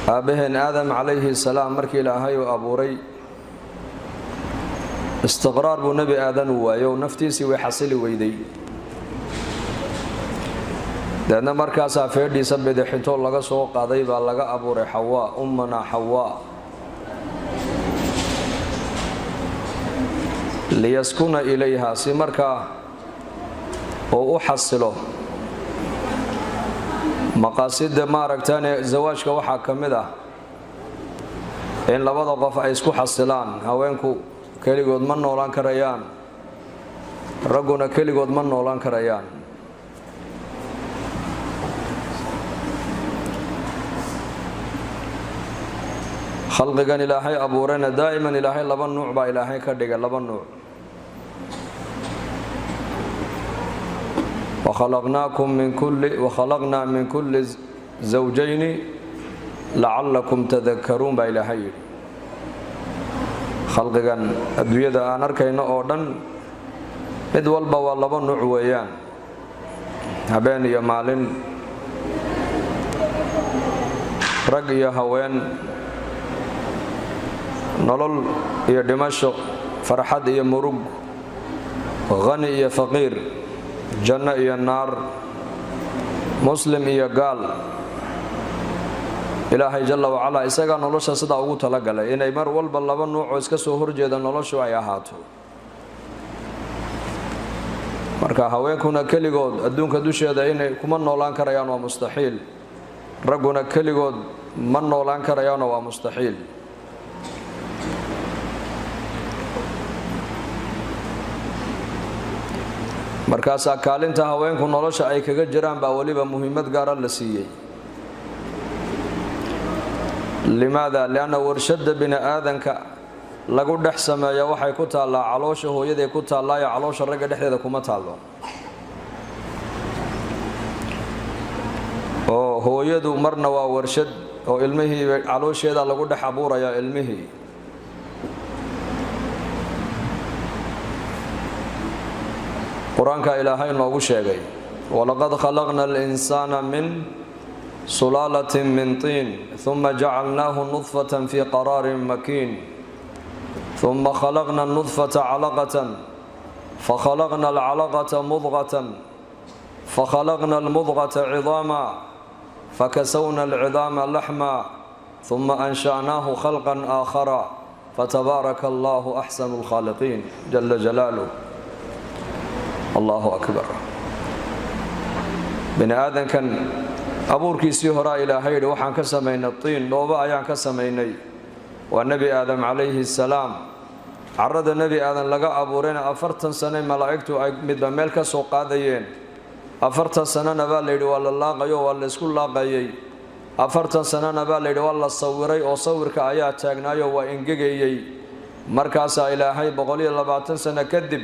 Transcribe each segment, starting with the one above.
aabaheen aadam calayhi salaam markii ilaahay uu abuuray istiqraar buu nebi aadan u waayo naftiisii way xasili weyday deedna markaasaa feedhiisa bidixintoo laga soo qaaday baa laga abuuray xawaa ummana xawaa liyaskuna ilayha si markaa oo u xasilo maqaasida maaragtaane zawaajka waxaa ka mid ah in labada qof ay isku xasilaan haweenku keligood ma noolaan karayaan ragguna keligood ma noolaan karayaan khalqigan ilaahay abuurayna daa'iman ilaahay laba nuuc baa ilaahay ka dhigay laba nuuc وخلقنا من كل زوجين لعلكم تذكرون baa ilaahay yidhi khalqigan adduunyada aan arkayno oo dhan mid walba waa laba nuuc weeyaan habeen iyo maalin rag iyo haween nolol iyo dhimasho farxad iyo murug qani iyo faqiir janno iyo naar muslim iyo gaal ilaahay jalla wacalaa isagaa nolosha sidaa ugu talagalay inay mar walba laba nuucoo iska soo horjeeda noloshu ay ahaato marka haweenkuna keligood adduunka dusheeda inay kuma noolaan karayaan waa mustaxiil ragguna keligood ma noolaan karayaanoo waa mustaxiil markaasaa kaalinta haweenku nolosha ay kaga jiraan baa weliba muhiimad gaara la siiyey limaada lianna warshada bini aadanka lagu dhex sameeya waxay ku taallaa caloosha hooyaday ku taallaayo caloosha ragga dhexdeeda kuma taallo oo hooyadu marna waa warshad oo ilmihii caloosheeda lagu dhex abuuraya ilmihii quraanka ilaahay noogu sheegay walaqad khalaqna al-insana min sulalatin min tin thumma ja'alnahu nutfatan fi qararin makin thumma khalaqna an-nutfata 'alaqatan fakhalaqna al-'alaqata mudghatan fakhalaqna al-mudghata 'idhama fakasawna al-'idhama lahma thumma ansha'nahu khalqan akhara fatabarakallahu ahsanul khaliqin jalla jalaluhu allahu akbar bini aadankan abuurkiisii horaa ilaahay yidhi waxaan ka samaynay tiin dhoobo ayaan ka samaynay waa nebi aadam calayhi salaam carrada nebi aadan laga abuurayna 40 sane malaa'igtu ay midba meel ka soo qaadayeen 40 sanana baa layidhi waa la laaqayo waa la isku laaqayay 40 sanana baa layidhi waa la sawiray oo sawirka ayaa taagnaayo waa engegayay markaasaa ilaahay 120 sano kadib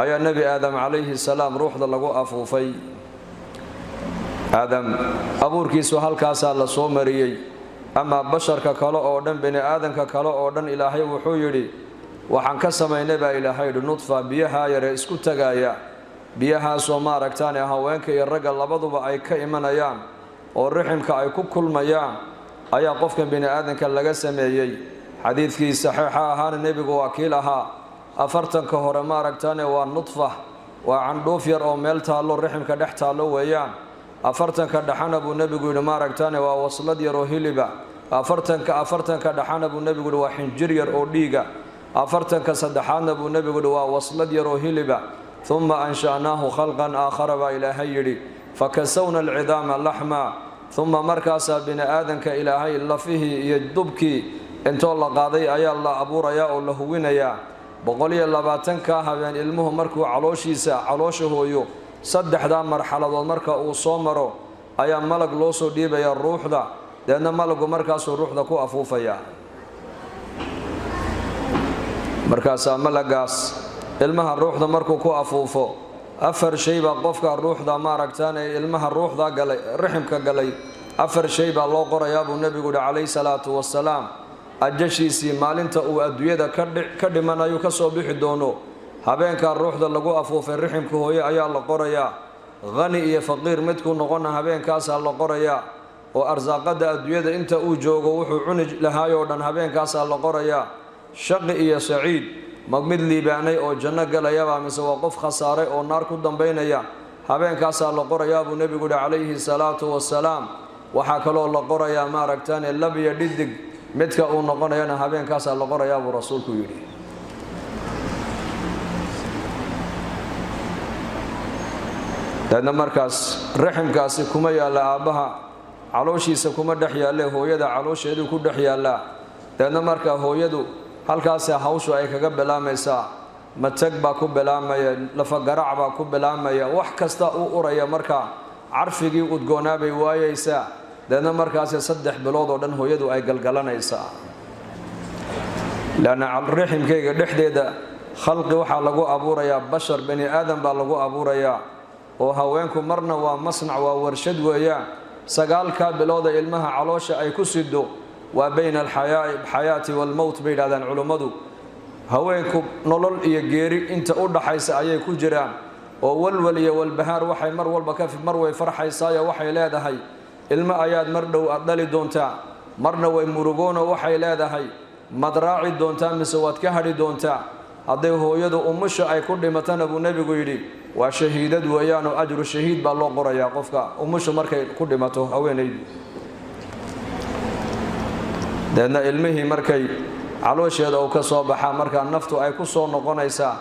ayaa nebi aadam calayhi salaam ruuxda lagu afuufay aadam abuurkiisu halkaasaa la soo mariyey ama basharka kale oo dhan bini aadanka kale oo dhan ilaahay wuxuu yidhi waxaan ka samaynay baa ilaahay yidhi nudfa biyaha yare isku tagaaya biyahaasoo maaragtaane haweenka iyo ragga labaduba ay ka imanayaan oo riximka ay ku kulmayaan ayaa qofka bini aadanka laga sameeyey xadiidkii saxiixa ahaana nebigu waa kii lahaa 40 hore maaragtaane waa nudfa waa candhuuf yar oo meel taallo riximka dhex taallo weeyaan 40 dhaxana buu nebigu yidhi maaragtaane waa waslad yar oo hiliba 40 dhaxana buu nebigu yidhi waa xinjir yar oo dhiiga 40 saddexaadna buu nebigu yidhi waa waslad yar oo hiliba thumma ansha'naahu khalqan aakhara baa ilaahay yidhi fakasawna alcidaama laxma thumma markaasaa bini aadanka ilaahay lafihii iyo dubkii intoo la qaaday ayaa la abuurayaa oo la huwinayaa 120 habeen ilmuhu markuu caloosha hooyo saddexda marxaladood marka uu soo maro ayaa malag loo soo dhiibaya ruuxda deedna malagu markaasuu ruuxda ku afuufaya markaasaa malagaas ilmaha ruuxda markuu ku afuufo 4 shay baa qofka ruuxda maaragtaan ee ilmaha ruuxda galay riximka galay 4 shay baa loo qorayaa buu nebigu yidhi calayhi salaatu wassalaam ajashiisii maalinta uu adduunyada ka dhimanayo ka soo bixi doono habeenka ruuxda lagu afuufay riximka hooye ayaa la qorayaa qani iyo faqiir midkuu noqona habeenkaasaa la qorayaa oo arsaaqada adduunyada inta uu joogo wuxuu cuni lahaayoo dhan habeenkaasaa la qorayaa shaqi iyo saciid mag mid liibaanay oo janno galayaba mise waa qof khasaaray oo naar ku dambaynaya habeenkaasaa la qorayaa buu nebigu yihi calayhi salaatu wasalaam waxaa kaloo la qorayaa maaragtaane lab iyo dhidig midka uu noqonayana habeenkaasaa la qorayaa buu rasuulku yidhi dadna markaas raximkaasi kuma yaalla aabbaha calooshiisa kuma dhex yaalle hooyada caloosheedu ku dhex yaallaa dadna markaa hooyadu halkaasi hawshu ay kaga bilaamaysaa matag baa ku bilaamaya lafagarac baa ku bilaamaya wax kasta uu uraya markaa carfigii udgoonaa bay waayaysaa dadna markaasi 3 bilood oo dhan hooyadu ay galgalanaysaa laana raximkayga dhexdeeda khalqi waxaa lagu abuurayaa bashar bani aadam baa lagu abuurayaa oo haweenku marna waa masnac waa warshad weeyaan 9 bilooda ilmaha caloosha ay ku sido waa bayna alxayaati walmowt bay yidhahdaan culummadu haweenku nolol iyo geeri inta u dhaxaysa ayay ku jiraan oo walwal iyo walbahaar waxay mar walba ka mar way farxaysaayo waxay leedahay ilmo ayaad mar dhow aad dhali doontaa marna way murugoon oo waxay leedahay madraaci doontaa mise waad ka hadhi doontaa hadday hooyadu umusha ay ku dhimatana buu nebigu yidhi waa shahiidad weeyaan oo ajru shahiid baa loo qorayaa qofka umushu markay ku dhimato haweenaydu deedna ilmihii markay caloosheeda uu ka soo baxaa markaa naftu ay ku soo noqonaysaa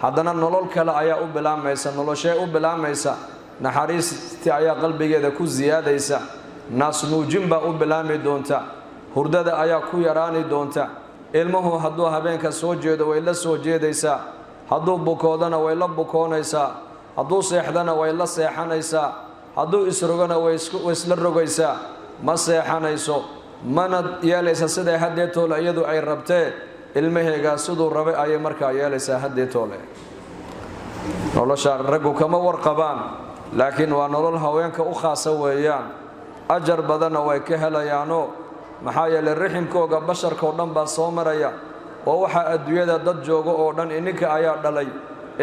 haddana nolol kale ayaa u bilaamaysa noloshee u bilaamaysa naxariistii ayaa qalbigeeda ku siyaadaysa naas nuujin baa u bilaami doonta hurdada ayaa ku yaraani doonta ilmuhu hadduu habeenka soo jeedo way la soo jeedaysaa hadduu bukoodana way la bukoonaysaa hadduu seexdana way la seexanaysaa hadduu isrogana way isla rogaysaa ma seexanayso mana yeelaysa siday haddeetoole iyadu ay rabtee ilmaheegaa siduu rabay ayay markaa yeelaysaa haddeetoole nolosha raggu kama warqabaan laakiin waa nolol haweenka u khaasa weeyaan ajar badanna way ka helayaanoo maxaa yeelay raximkooga basharkao dhan baa soo maraya oo waxaa adduunyada dad joogo oo dhan ininka ayaa dhalay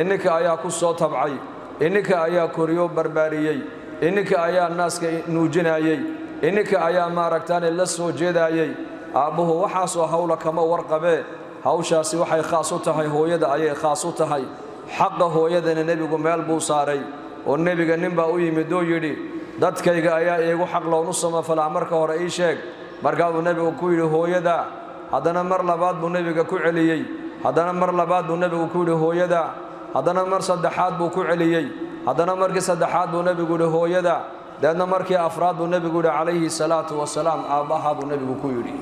ininka ayaa ku soo tabcay ininka ayaa koriyo barbaariyey ininka ayaa naaska nuujinayay ininka ayaa maaragtaane la soo jeedayay aabbuhu waxaasoo hawla kama warqabee hawshaasi waxay khaas u tahay hooyada ayay khaas u tahay xaqa hooyadana nebigu meel buu saaray oo nebiga ninbaa u yimid oo yidhi dadkayga ayaa iigu xaq loonu samafalaa marka hore ii sheeg markaa buu nebigu ku yidhi hooyada haddana mar labaad buu nebiga ku celiyey haddana mar labaad buu nebigu ku yidhi hooyada haddana mar saddexaad buu ku celiyey haddana markii saddexaad buu nebigu yidhi hooyada deedna markii afraad buu nebigu yidhi calayhi salaatu wasalaam aabbaha buu nebigu ku yidhi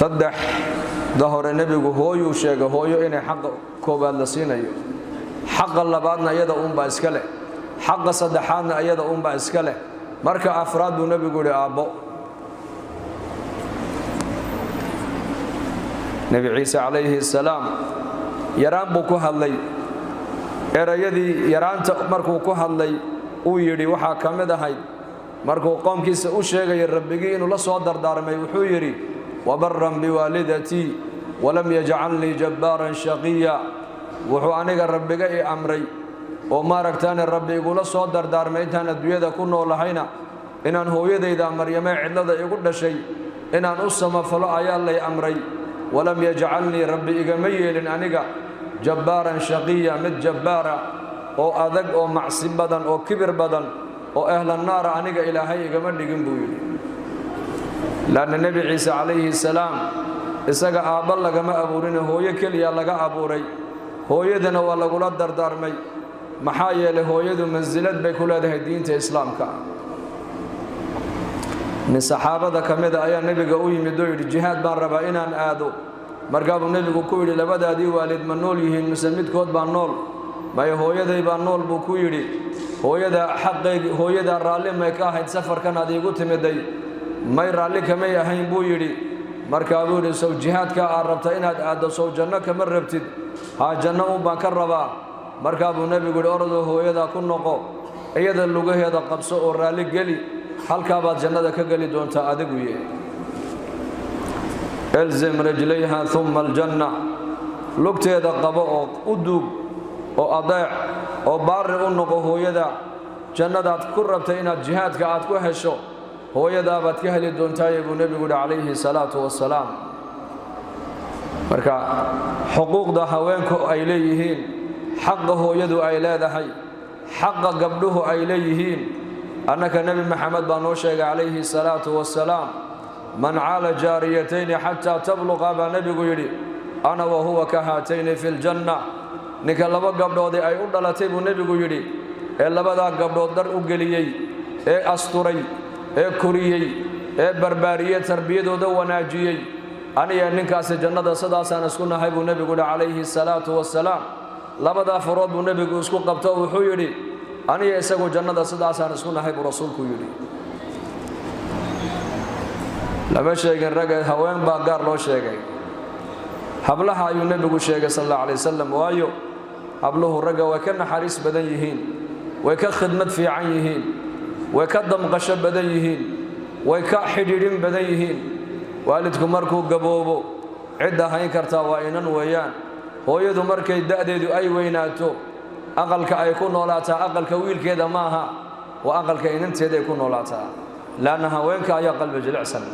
saddexda hore nebigu hooyuu sheegay hooyo inay xaqa koowaad la siinayo xaqa labaadna iyada uunbaa iska leh xaqa saddexaadna iyada uunbaa iska leh marka afraad buu nebigu yidhi aabbo nebi ciise calayhi salaam yaraan buu ku hadlay erayadii yaraanta markuu ku hadlay uu yidhi waxaa ka mid ahayd markuu qoomkiisa u sheegayay rabbigii inuu la soo dardaarmay wuxuu yidhi wabarran biwaalidatii walam yajcalnii jabbaaran shaqiya wuxuu aniga rabbiga ii amray oo maaragtaane rabbi igula soo dardaarmay intaan adduunyada ku noolahayna inaan hooyadayda maryamee cidlada igu dhashay inaan u samafalo ayaa lay amray walam yajcalnii rabbi igama yeelin aniga jabbaaran shaqiya mid jabbaara oo adag oo macsi badan oo kibir badan oo ahlannaara aniga ilaahay igama dhigin buu yidhi laanna nebi ciise calayhi salaam isaga aabba lagama abuurin hooyo keliya laga abuuray hooyadana waa lagula dardaarmay maxaa yeelay hooyadu mansilad bay ku leedahay diinta islaamka min saxaabada ka mida ayaa nebiga u yimid oo yidhi jihaad baan rabaa inaan aado markaa buu nebigu ku yidhi labadaadii waalid ma nool yihiin mise midkood baa nool maya hooyaday baa nool buu ku yidhi hooyadaa raalli may ka ahayd safarkan aad iigu timiday may raalli kamay ahayn buu yidhi markaa buu yidhi sow jihaadkaa aad rabta inaad aaddo sow janno kama rabtid haa janno uun baan ka rabaa markaa buu nebigu yidhi orodoo hooyadaa ku noqo iyada lugaheeda qabso oo raalli geli halkaa baad jannada ka geli doontaa adigu ye ilzim rajlayha uma aljanna lugteeda qabo oo u duug oo adeec oo baari u noqo hooyada jannadaad ku rabtay inaad jihaadka aad ku hesho hooyadaabaad ka heli doontaay buu nebigu yidhi calayhi salaatu wassalaam. marka xuquuqda haweenku ay leeyihiin, xaqa hooyadu ay leedahay, xaqa gabdhuhu ay leeyihiin, annaka nebi maxamed baa noo sheegay calayhi salaatu wassalaam, man caala jaariyatayni xataa tabluqa baa nebigu yidhi ana wa huwa ka haatayni fi ljanna. ninka laba gabdhoodii ay u dhalatay buu nebigu yidhi ee labadaa gabdhood dhar u geliyey, ee asturay, ee koriyey, ee barbaariyey, tarbiyadooda wanaajiyey, aniga ninkaasi jannada sidaasaan isku nahay buu nebigu yidhi calayhi salaatu wassalaam. labadaa farood buu nebigu isku qabto oo wuxuu yidhi aniga isagu jannada sidaasaan isku nahay buu rasuulku yidhi. lama sheegin ragga, haween baa gaar loo sheegay. hablaha ayuu nebigu sheegay sal allahu alay wasalam, waayo habluhu ragga way ka naxariis badan yihiin, way ka khidmad fiican yihiin, way ka damqasho badan yihiin, way ka xidhiidhin badan yihiin. waalidku markuu gaboobo cidda hayn kartaa waa inan weeyaan. hooyadu markay da'deedu ay weynaato aqalka ay ku noolaataa aqalka wiilkeeda ma aha, waa aqalka inanteeda ay ku noolaataa, laanna haweenka ayaa qalbi jilicsan.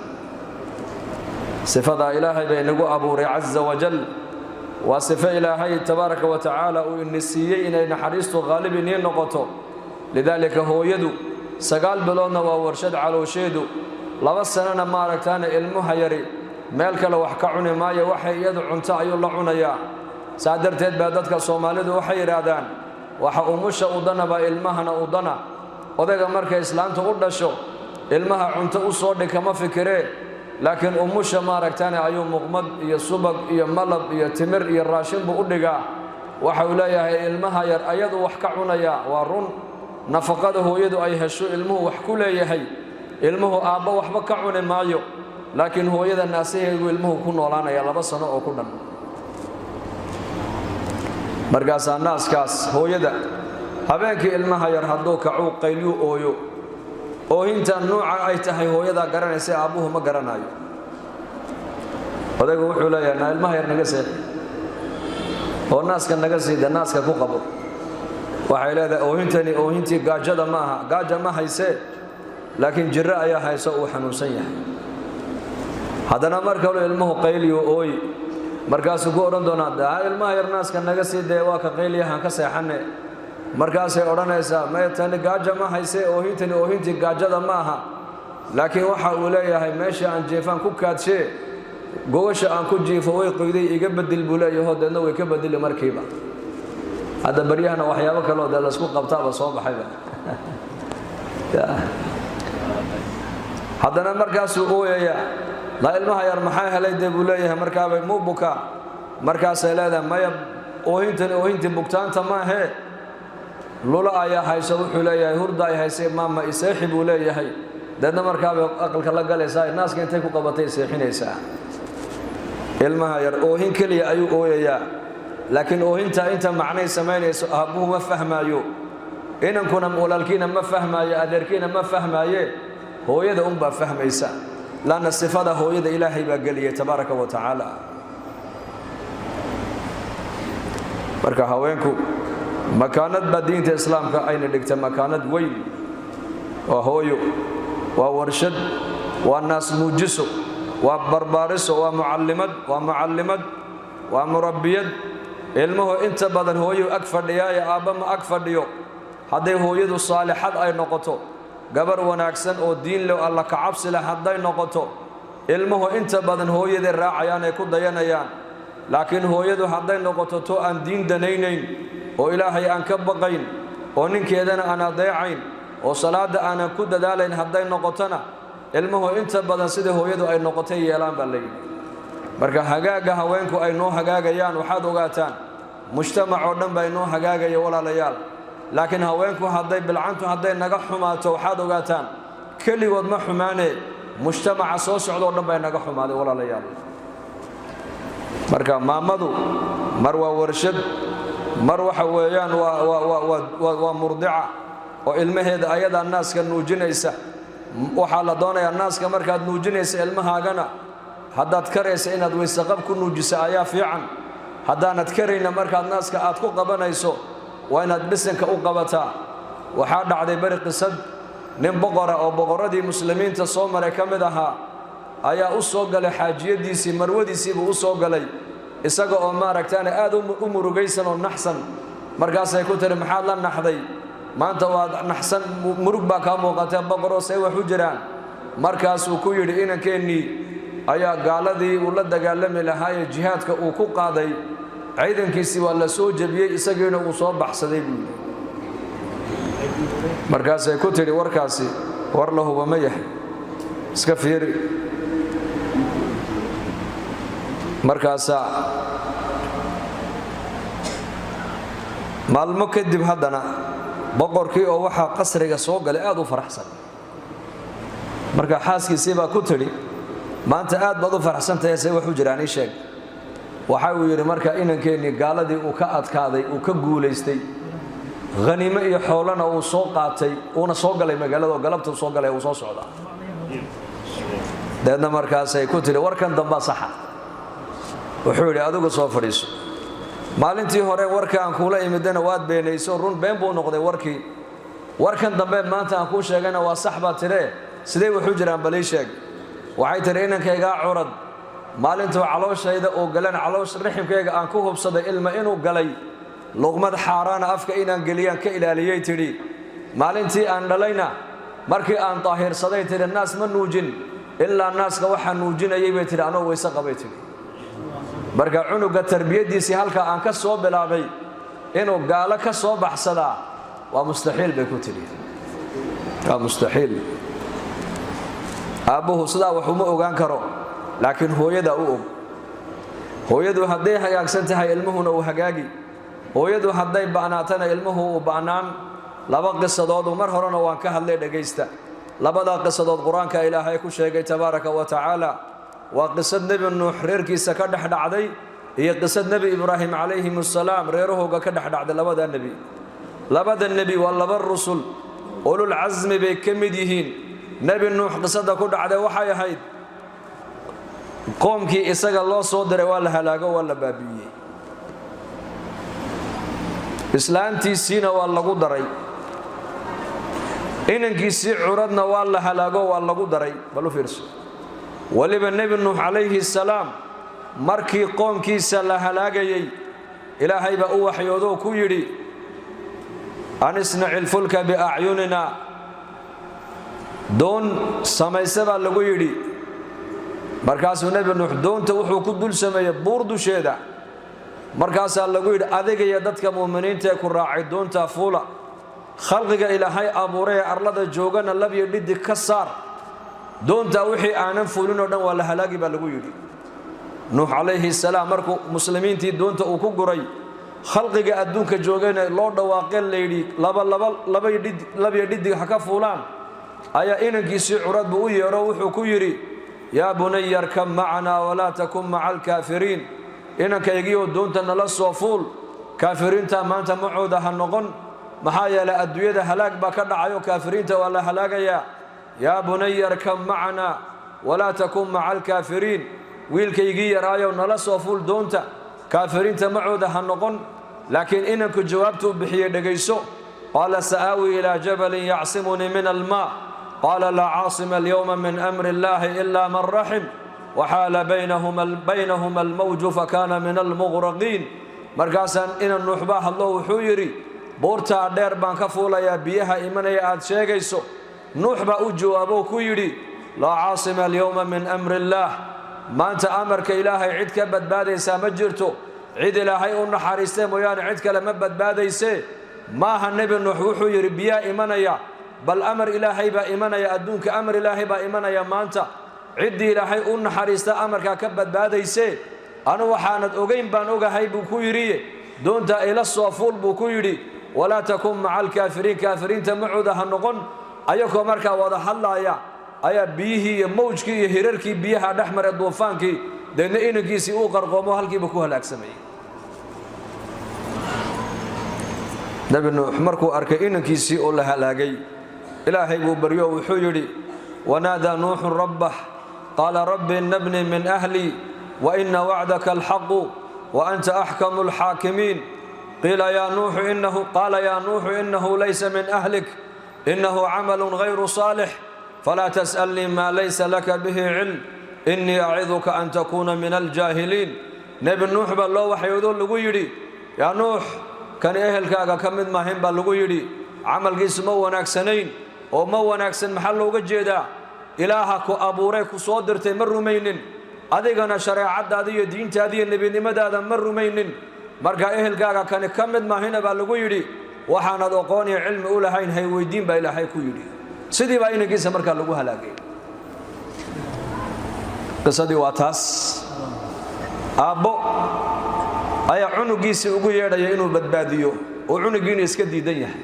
sifadaa ilaahay bay nagu abuuray caza wajal, waa sifo ilaahay tabaaraka wa tacaala uu ini siiyey inay naxariistu qaalib inii noqoto. lidaalika hooyadu 9 biloodna waa warshad caloosheedu, 2 sanana maaragtaana ilmuha yari meel kale wax ka cuni maayo, waxay iyadu cunto ayuu la cunayaa. saa darteed baa dadka soomaalidu waxay yidhaahdaan waxa umusha udana baa ilmahana udana. odayga markay islaanta u dhasho ilmaha cunto u soo dhig kama fikiree, laakiin umusha maaragtaane ayuu muqmad iyo subag iyo malab iyo timir iyo raashin buu u dhigaa. waxa uu leeyahay ilmaha yar ayadu wax ka cunayaa. waa run, nafaqada hooyadu ay hesho ilmuhu wax ku leeyahay. ilmuhu aabbo waxba ka cuni maayo, laakiin hooyada naasaheedu ilmuhu ku noolaanaya 2 sano oo ku dhan. markaasaa naaskaas hooyada habeenkii ilmaha yar hadduu kacuu qaylyu ooyo, oohintan nuuca ay tahay hooyadaa garanaysa, aabbuhu ma garanayo. odaygu wuxuu leeyahay naa ilmaha yar naga seexi oo naaska naga siida, naaska ku qabo. waxay leedahay oohintani oohintii gaajada ma aha, gaaja ma haysee, laakiin jirro ayaa hayso uu xanuunsan yahay. haddana mar kaluu ilmuhu qayliyu ooyi, markaasuu ku odhan doonaa daa ilmaha yar naaska naga sii dee waa ka qayliyahaan ka seexanne. markaasay odhanaysaa maya tani gaaja ma haysee, oohintani oohintii gaajada ma aha, laakiin waxa uu leeyahay meesha aan jiifaan ku kaadshee, gogasha aan ku jiifo way qoyday iga bedel buu leeyaho, deedna way ka bedeli markiiba. hadda baryahana waxyaabo kaloo dee laysku qabtaaba soo baxayba. haddana markaasuu ooyaya laa ilmaha yar maxaa helay dee buu leeyahay, markaabay muu bukaa. markaasay leedahay maya oohintani oohintii bugtaanta maahee, lula ayaa hayso. wuxuu leeyahay hurda ay haysay maama iseexi buu leeyahay. deedna markaabay aqalka la galaysaa, naaska intay ku qabatay seexinaysaa. ilmaha yar oohin keliya ayuu ooyayaa, laakiin oohintaa inta macnay samaynayso aabbuhu ma fahmaayo, inankuna walaalkiina ma fahmaayo, adeerkiina ma fahmaaye, hooyada unbaa fahmaysa. laanna sifada hooyada ilaahay baa geliyay tabaaraka wa tacaala. marka haweenku makaanad baa diinta islaamka ayna dhigtay, makaanad weyn. waa hooyo, waa warshad, waa naas muujiso, waa barbaariso, waa mucallimad, waa murabbiyad. ilmuhu inta badan hooyo ag fadhiyaayo aabba ma ag fadhiyo. hadday hooyadu saalixad ay noqoto, gabar wanaagsan oo diin leh alla ka cabsi leh hadday noqoto, ilmuhu inta badan hooyaday raacayaan ay ku dayanayaan. laakiin hooyadu hadday noqoto to aan diin danaynayn, oo ilaahay aan ka baqayn, oo ninkeedana aan adeecayn, oo salaada aanan ku dadaalayn hadday noqotona, ilmuhu inta badan sida hooyadu ay noqotay yeelaan baa layidhi. marka hagaaga haweenku ay noo hagaagayaan waxaad ogaataan mujtamac oo dhan baa inoo hagaagaya walaalayaal. laakiin haweenku bilcantu hadday naga xumaato waxaad ogaataan keligood ma xumaanee mujtamaca soo socdoo dhan baa naga xumaaday walaalayaal. marka maamadu mar waa warshad, mar waxa weeyaan waa murdica oo ilmaheeda ayadaa naaska nuujinaysa. waxaa la doonayaa naaska markaad nuujinaysa ilmahaagana haddaad karaysa inaad weysaqab ku nuujisa ayaa fiican. haddaanad karayna markaad naaska aad ku qabanayso waa inaad bisinka u qabataa. waxaa dhacday bari qisad nin boqora oo boqoradii muslimiinta soo maray ka mid ahaa ayaa u soo galay xaajiyadiisii marwadiisii buu u soo galay isaga oo maaragtaana aad u murugaysan oo naxsan markaasay ku tiri maxaad la naxday maanta waad naxsan murug baa kaa muuqatay boqoroo say wax u jiraan markaasuu ku yidhi inankeenii ayaa gaaladii uu la dagaalami lahaayee jihaadka uu ku qaaday ciidankiisii waa la soo jebiyey isagiina uu soo baxsaday buu yidhi markaasay ku tidhi warkaasi war la huba ma yahay iska fiiri markaasaa maalmo kadib haddana boqorkii oo waxaa qasriga soo galay aad u faraxsan marka xaaskiisii baa ku tidhi maanta aad baad u faraxsantahay say wax u jiraan ii sheeg waxa uu yidhi marka inankeenii gaaladii uu ka adkaaday uu ka guulaystay haniimo iyo xoolana uu soo qaatay uuna soo galay magaalada oo galabta soo galay uu soo socdaa deedna markaasay ku tidhi warkan dambaa saxa wuxuu yidhi adigu soo fadhiiso maalintii hore warka aan kuula imidana waad beenayso run been buu noqday warkii warkan dambe maanta aan kuu sheegayna waa sax baa tidhee sidee wax u jiraan balii sheeg waxay tidhi inankaygaa curad maalintuu calooshayda uu galan caloosh riximkayga aan ku hubsaday ilma inuu galay luqmad xaaraana afka inaan geliyaan ka ilaaliyey tidhi maalintii aan dhalayna markii aan daahirsaday tidhi naas ma nuujin ilaa naaska waxaa nuujinayay bay tidhi anoo weyse qabay tidhi marka cunuga tarbiyadiisii halka aan ka soo bilaabay inuu gaalo ka soo baxsadaa waa mustaxiil bay ku tidhi waa mustaxiil aabbuhu sidaa wax uma ogaan karo laakiin hooyada u og hooyadu hadday hagaagsan tahay ilmuhuna uu hagaagi hooyadu hadday ba'naatana ilmuhu uu ba'naan laba qisadoodu mar horena waan ka hadlay dhagaysta labadaa qisadood qur-aanka ilaahay ku sheegay tabaaraka wa tacaala waa qisad nebi nuux reerkiisa ka dhex dhacday iyo qisad nebi ibraahim calayhim assalaam reerahooga ka dhex dhacday labada nebi waa laba rusul ulul casmi bay ka mid yihiin nebi nuux qisada ku dhacday waxay ahayd qoomkii isaga loo soo diray waa la halaago waa la baabi'iyey islaantiisiina waa lagu daray inankiisii curadna waa la halaago waa lagu daray bal u fiirso waliba nebi nuux calayhi salaam markii qoomkiisa la halaagayey ilaahay baa u waxyoodoo ku yidhi an isnaci ilfulka biacyunina doon samayse baa lagu yidhi markaasuu nebi nuux doonta wuxuu ku dul sameeyey buur dusheeda markaasaa lagu yidhi adigaiyo dadka mu'miniinta ee ku raacay doontaa fuula khalqiga ilaahay abuuray ee arlada joogana labyo dhidig ka saar doontaa wixii aanan fuulin oo dhan waa la halaagi baa lagu yidhi nuux calayhi salaam markuu muslimiintii doonta uu ku guray khalqiga adduunka joogayna loo dhawaaqeen layidhi labyo dhidig ha ka fuulaan ayaa inankiisii curad buu u yeedho wuxuu ku yidhi yaa bunaya arkab macanaa walaa takun maca alkaafiriin inankaygiioo doonta nala soo fuul kaafiriinta maanta macooda ha noqon maxaa yeelay adduunyada halaag baa ka dhacayo kaafiriinta waa la halaagayaa yaa bunaya arkab macanaa walaa takun maca alkaafiriin wiilkaygii yaraayow nala soo fuul doonta kaafiriinta macooda ha noqon laakiin inanku jawaabtuu bixiyey dhegayso qaala sa'aawi ilaa jabalin yacsimunii min almaa qaala laa caasima alyowma min amri illaahi ilaa man raxim waxaala baynahuma almawju fakaana min almuqraqiin markaasaan inan nuux baa hadlo wuxuu yidhi buurtaa dheer baan ka fuulayaa biyaha imanaya aad sheegayso nuux baa u jawaaboo ku yidhi laa caasima alyowma min amri illaah maanta amarka ilaahay cid ka badbaadaysaa ma jirto cid ilaahay u naxariistay mooyaane cid kale ma badbaadaysee maaha nebi nuux wuxuu yidhi biyaa imanaya bal amar ilaahay baa imanaya adduunka amar ilaahay baa imanaya maanta ciddii ilaahay u naxariista amarkaa ka badbaadaysee anu waxaanad ogayn baan ogahay buu ku yidhi doonta ila soo fuul buu ku yidhi walaa takun maca alkaafiriin kaafiriinta macooda ha noqon ayagoo markaa wada hadlaaya ayaa biyihii iyo mawjkii iyo hirarkii biyaha dhex maray duufaankii deedna inankiisii uu qarqoomo halkiiba ku halaagsamayey nebi nuux markuu arkay inankiisii oo la halaagay ilaahay buu baryo wuxuu yidhi wanaadaa nuuxun rabbah qaala rabbi inna bnii min ahlii wa inna wacdaka alxaqu wa anta axkamu alxaakimiin قال يا نوح إنه ليس من أهلك إنه عمل غير صالح فلا تسألني ما ليس لك به علم إني أعظك أن تكون من الجاهلين. نبي نوح بالله وحيودون لغو يدي يا نوح كان أهلكاga ka mid maahin baa lagu yidhi camalkiisu ma wanaagsanayn oo ma wanaagsan maxaa looga jeedaa ilaaha ku abuuray ku soo dirtay ma rumaynin adigana shareecadaada iyo diintaada iyo nebinimadaada ma rumaynin marka ehelkaaga kan ka mid maahina baa lagu yidhi waxaanad aqoon iyo cilmi u lahayn hay weydiin baa ilaahay ku yidhi sidii baa inagiisa markaa lagu halaagay qisadii waa taas aabbo ayaa cunugiisii ugu yeedhaya inuu badbaadiyo oo cunugiina iska diidan yahay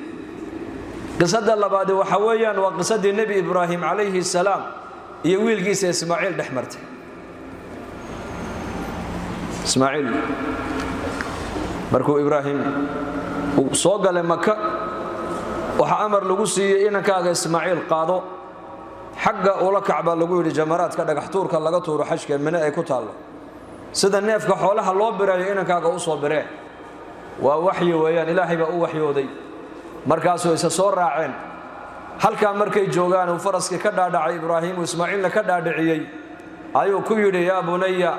qisada labaad waxa weeyaan waa qisadii nabi ibraahim calayhi salaam iyo wiilkiisa ismaaciil dhexmartay ismaaciil markuu ibraahim uu soo galay maka waxa amar lagu siiyay inankaaga ismaaciil qaado xagga ula kacba lagu yidhi jamaraadka dhagax tuurka laga tuuro xajka mina ay ku taalo sida neefka xoolaha loo birayo inankaaga u soo biree waa waxyi weeyaan ilaahay baa u waxyooday markaasuu isa soo raaceen halkaa markay joogaan uu faraskii ka dhaadhacay ibraahim ismaaciilna ka dhaadhiciyey ayuu ku yidhi yaa bunaya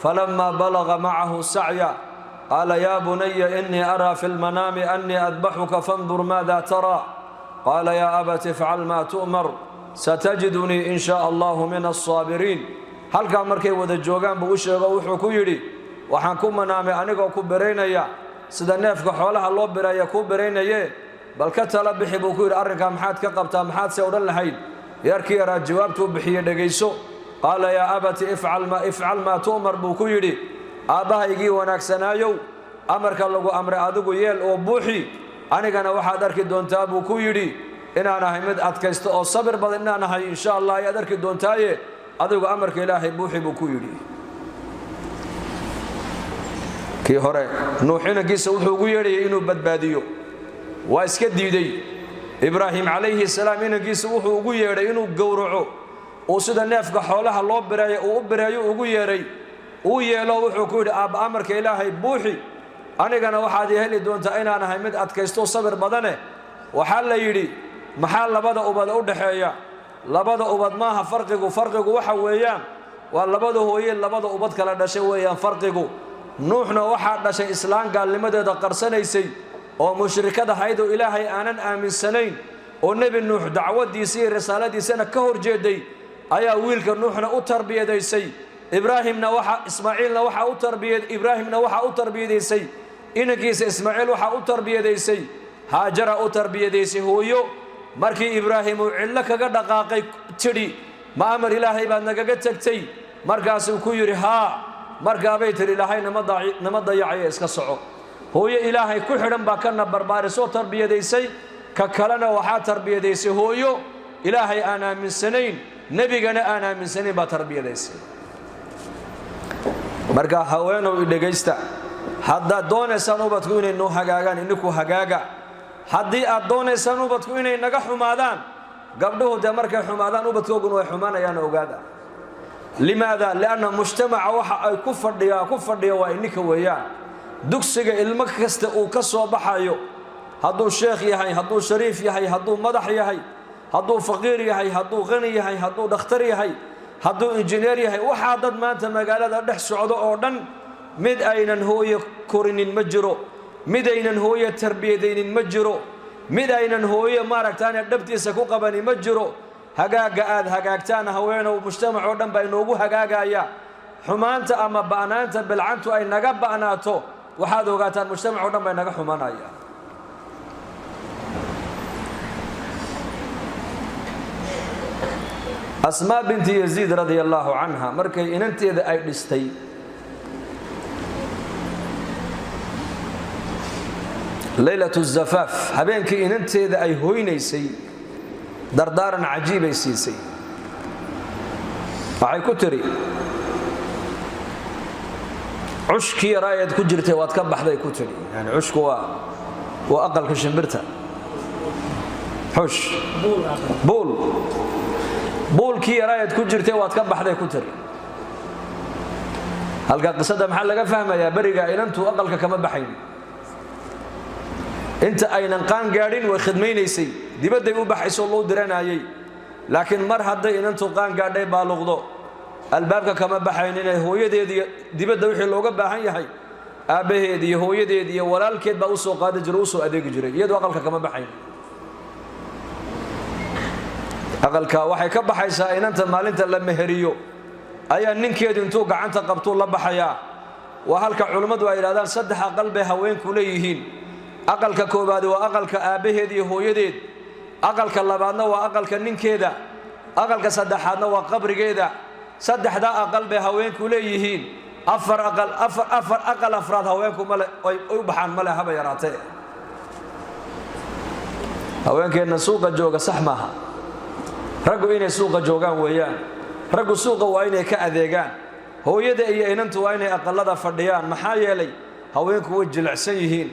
falammaa balaga macahu sacya qaala yaa bunaya innii araa fi lmanaami annii adbaxuka fandur maada taraa qaala yaa abati ifcal maa tu'mar satajidunii in shaa allahu min alsaabiriin halkaa markay wada joogaan buu u sheego wuxuu ku yidhi waxaan ku manaamay anigoo ku biraynaya sida neefka xoolaha loo biraya kuu biraynaye bal ka tala bixi buu ku yidhi arrinkaa maxaad ka qabtaa maxaad se odhan lahayd yarkii yaraa jawaabtuu bixiye dhegayso qaala yaa abati ifcal maa tu'mar buu ku yidhi aabbahaygii wanaagsanaayow amarka lagu amray adigu yeel oo buuxi anigana waxaad arki doontaa buu ku yidhi inaan ahay mid adkaysto oo sabir badan inaan ahay insha allah ayaad arki doontaaye adigu amarka ilaahay buuxi buu ku yidhi kii hore nuux inankiisa wuxuu ugu yeedhayay inuu badbaadiyo waa iska diiday ibraahim calayhi salaam inankiisa wuxuu ugu yeedhay inuu gowraco uu sida neefka xoolaha loo bireeyo uu u bireeyo ugu yeedhay uu yeelo wuxuu ku yidhi aabba amarka ilaahay buuxi anigana waxaad ii heli doontaa inaan ahay mid adkaysto sabir badane waxaa la yidhi maxaa labada ubad u dhaxeeya labada ubad maaha farqigu waxa weeyaan waa labada hooye labada ubad kala dhashay weeyaan farqigu nuuxna waxaa dhashay islaan gaalnimadeeda qarsanaysay oo mushrikada ahayd oo ilaahay aanan aaminsanayn oo nebi nuux dacwadiisii iyo risaaladiisana ka horjeeday ayaa wiilka nuuxna u tarbiyadaysay ibraahimna waxaa u tarbiyadaysay inankiisa ismaaciil waxaa u tarbiyadaysay haajara u tarbiyadaysay hooyo markii ibraahim uu cidlo kaga dhaqaaqay tidhi ma amar ilaahay baad nagaga tegtay markaasuu ku yidhi haa markaabay tidhi ilaahay nama dayacaya iska soco hooyo ilaahay ku xidhan baa kana barbaarisoo tarbiyadaysay ka kalena waxaa tarbiyadaysay hooyo ilaahay aan aaminsanayn nebigana aan aaminsanayn baa tarbiyadaysay markaa haweenow idhegaysta haddaad doonaysaan ubadku inay noo hagaagaan ininku hagaaga haddii aad doonaysaan ubadku inay naga xumaadaan gabdhuhu dee markay xumaadaan ubadkooguna way xumaanayaan ogaada limaada lianna mujtamaca waxa ay ku fadhiya waa ininka weeyaan dugsiga ilmo kasta uu ka soo baxayo hadduu sheekh yahay hadduu shariif yahay hadduu madax yahay hadduu faqiir yahay hadduu qani yahay hadduu dhakhtar yahay hadduu injineer yahay waxaa dad maanta magaalada dhex socdo oo dhan mid aynan hooye korinin ma jiro mid aynan hooye tarbiyadaynin ma jiro mid aynan hooye maaragtaane dhabtiisa ku qabani ma jiro hagaaga aad hagaagtaan haweenow mujtamac oo dhan baa inoogu hagaagaya xumaanta ama ba'naanta bilcantu ay naga ba'naato waxaad ogaataan mujtamac oo dhan baa naga xumaanaya asmaa binti yaziid radia allaahu canha markay inanteeda ay dhistay leylatu zafaaf habeenkii inanteeda ay hoynaysay dardaaran cajiibay siisay waxay ku tiri cushkii yaraayeed ku jirtay waad ka baxday ku tiri yani cushku waa aqalka shimbirta xush buulkii yaraayeed ku jirtay waad ka baxday ku tiri halka qisada maxaa laga fahmayaa bariga inantu aqalka kama baxayn inta aynan qaan gaadhin way khidmaynaysay dibadday u baxayso loo diranayay laakiin mar hadday inantu qaan gaadhay baaluqdo albaabka kama baxaynin hooyadeedii dibadda wixii looga baahan yahay aabaheed iyo hooyadeed iyo walaalkeed baa u soo qaadi jiray u soo adeegi jiray iyadoo aqalka kama baxayn aqalka waxay ka baxaysaa inanta maalinta la meheriyo ayaa ninkeedu intuu gacanta qabto la baxaya waa halka culimadu ay yiraahdaan saddex aqal bay haweenku leeyihiin aqalka koobaad waa aqalka aabaheed iyo hooyadeed aqalka labaadna waa aqalka ninkeeda aqalka saddexaadna waa qabrigeeda saddexda aqal bay haweenku leeyihiin afar aqal afraad haweenku male ay u baxaan male haba yaraatee haweenkeena suuqa jooga sax maaha raggu inay suuqa joogaan weeyaan raggu suuqa waa inay ka adeegaan hooyada iyo inantu waa inay aqalada fadhiyaan maxaa yeelay haweenku way jilicsan yihiin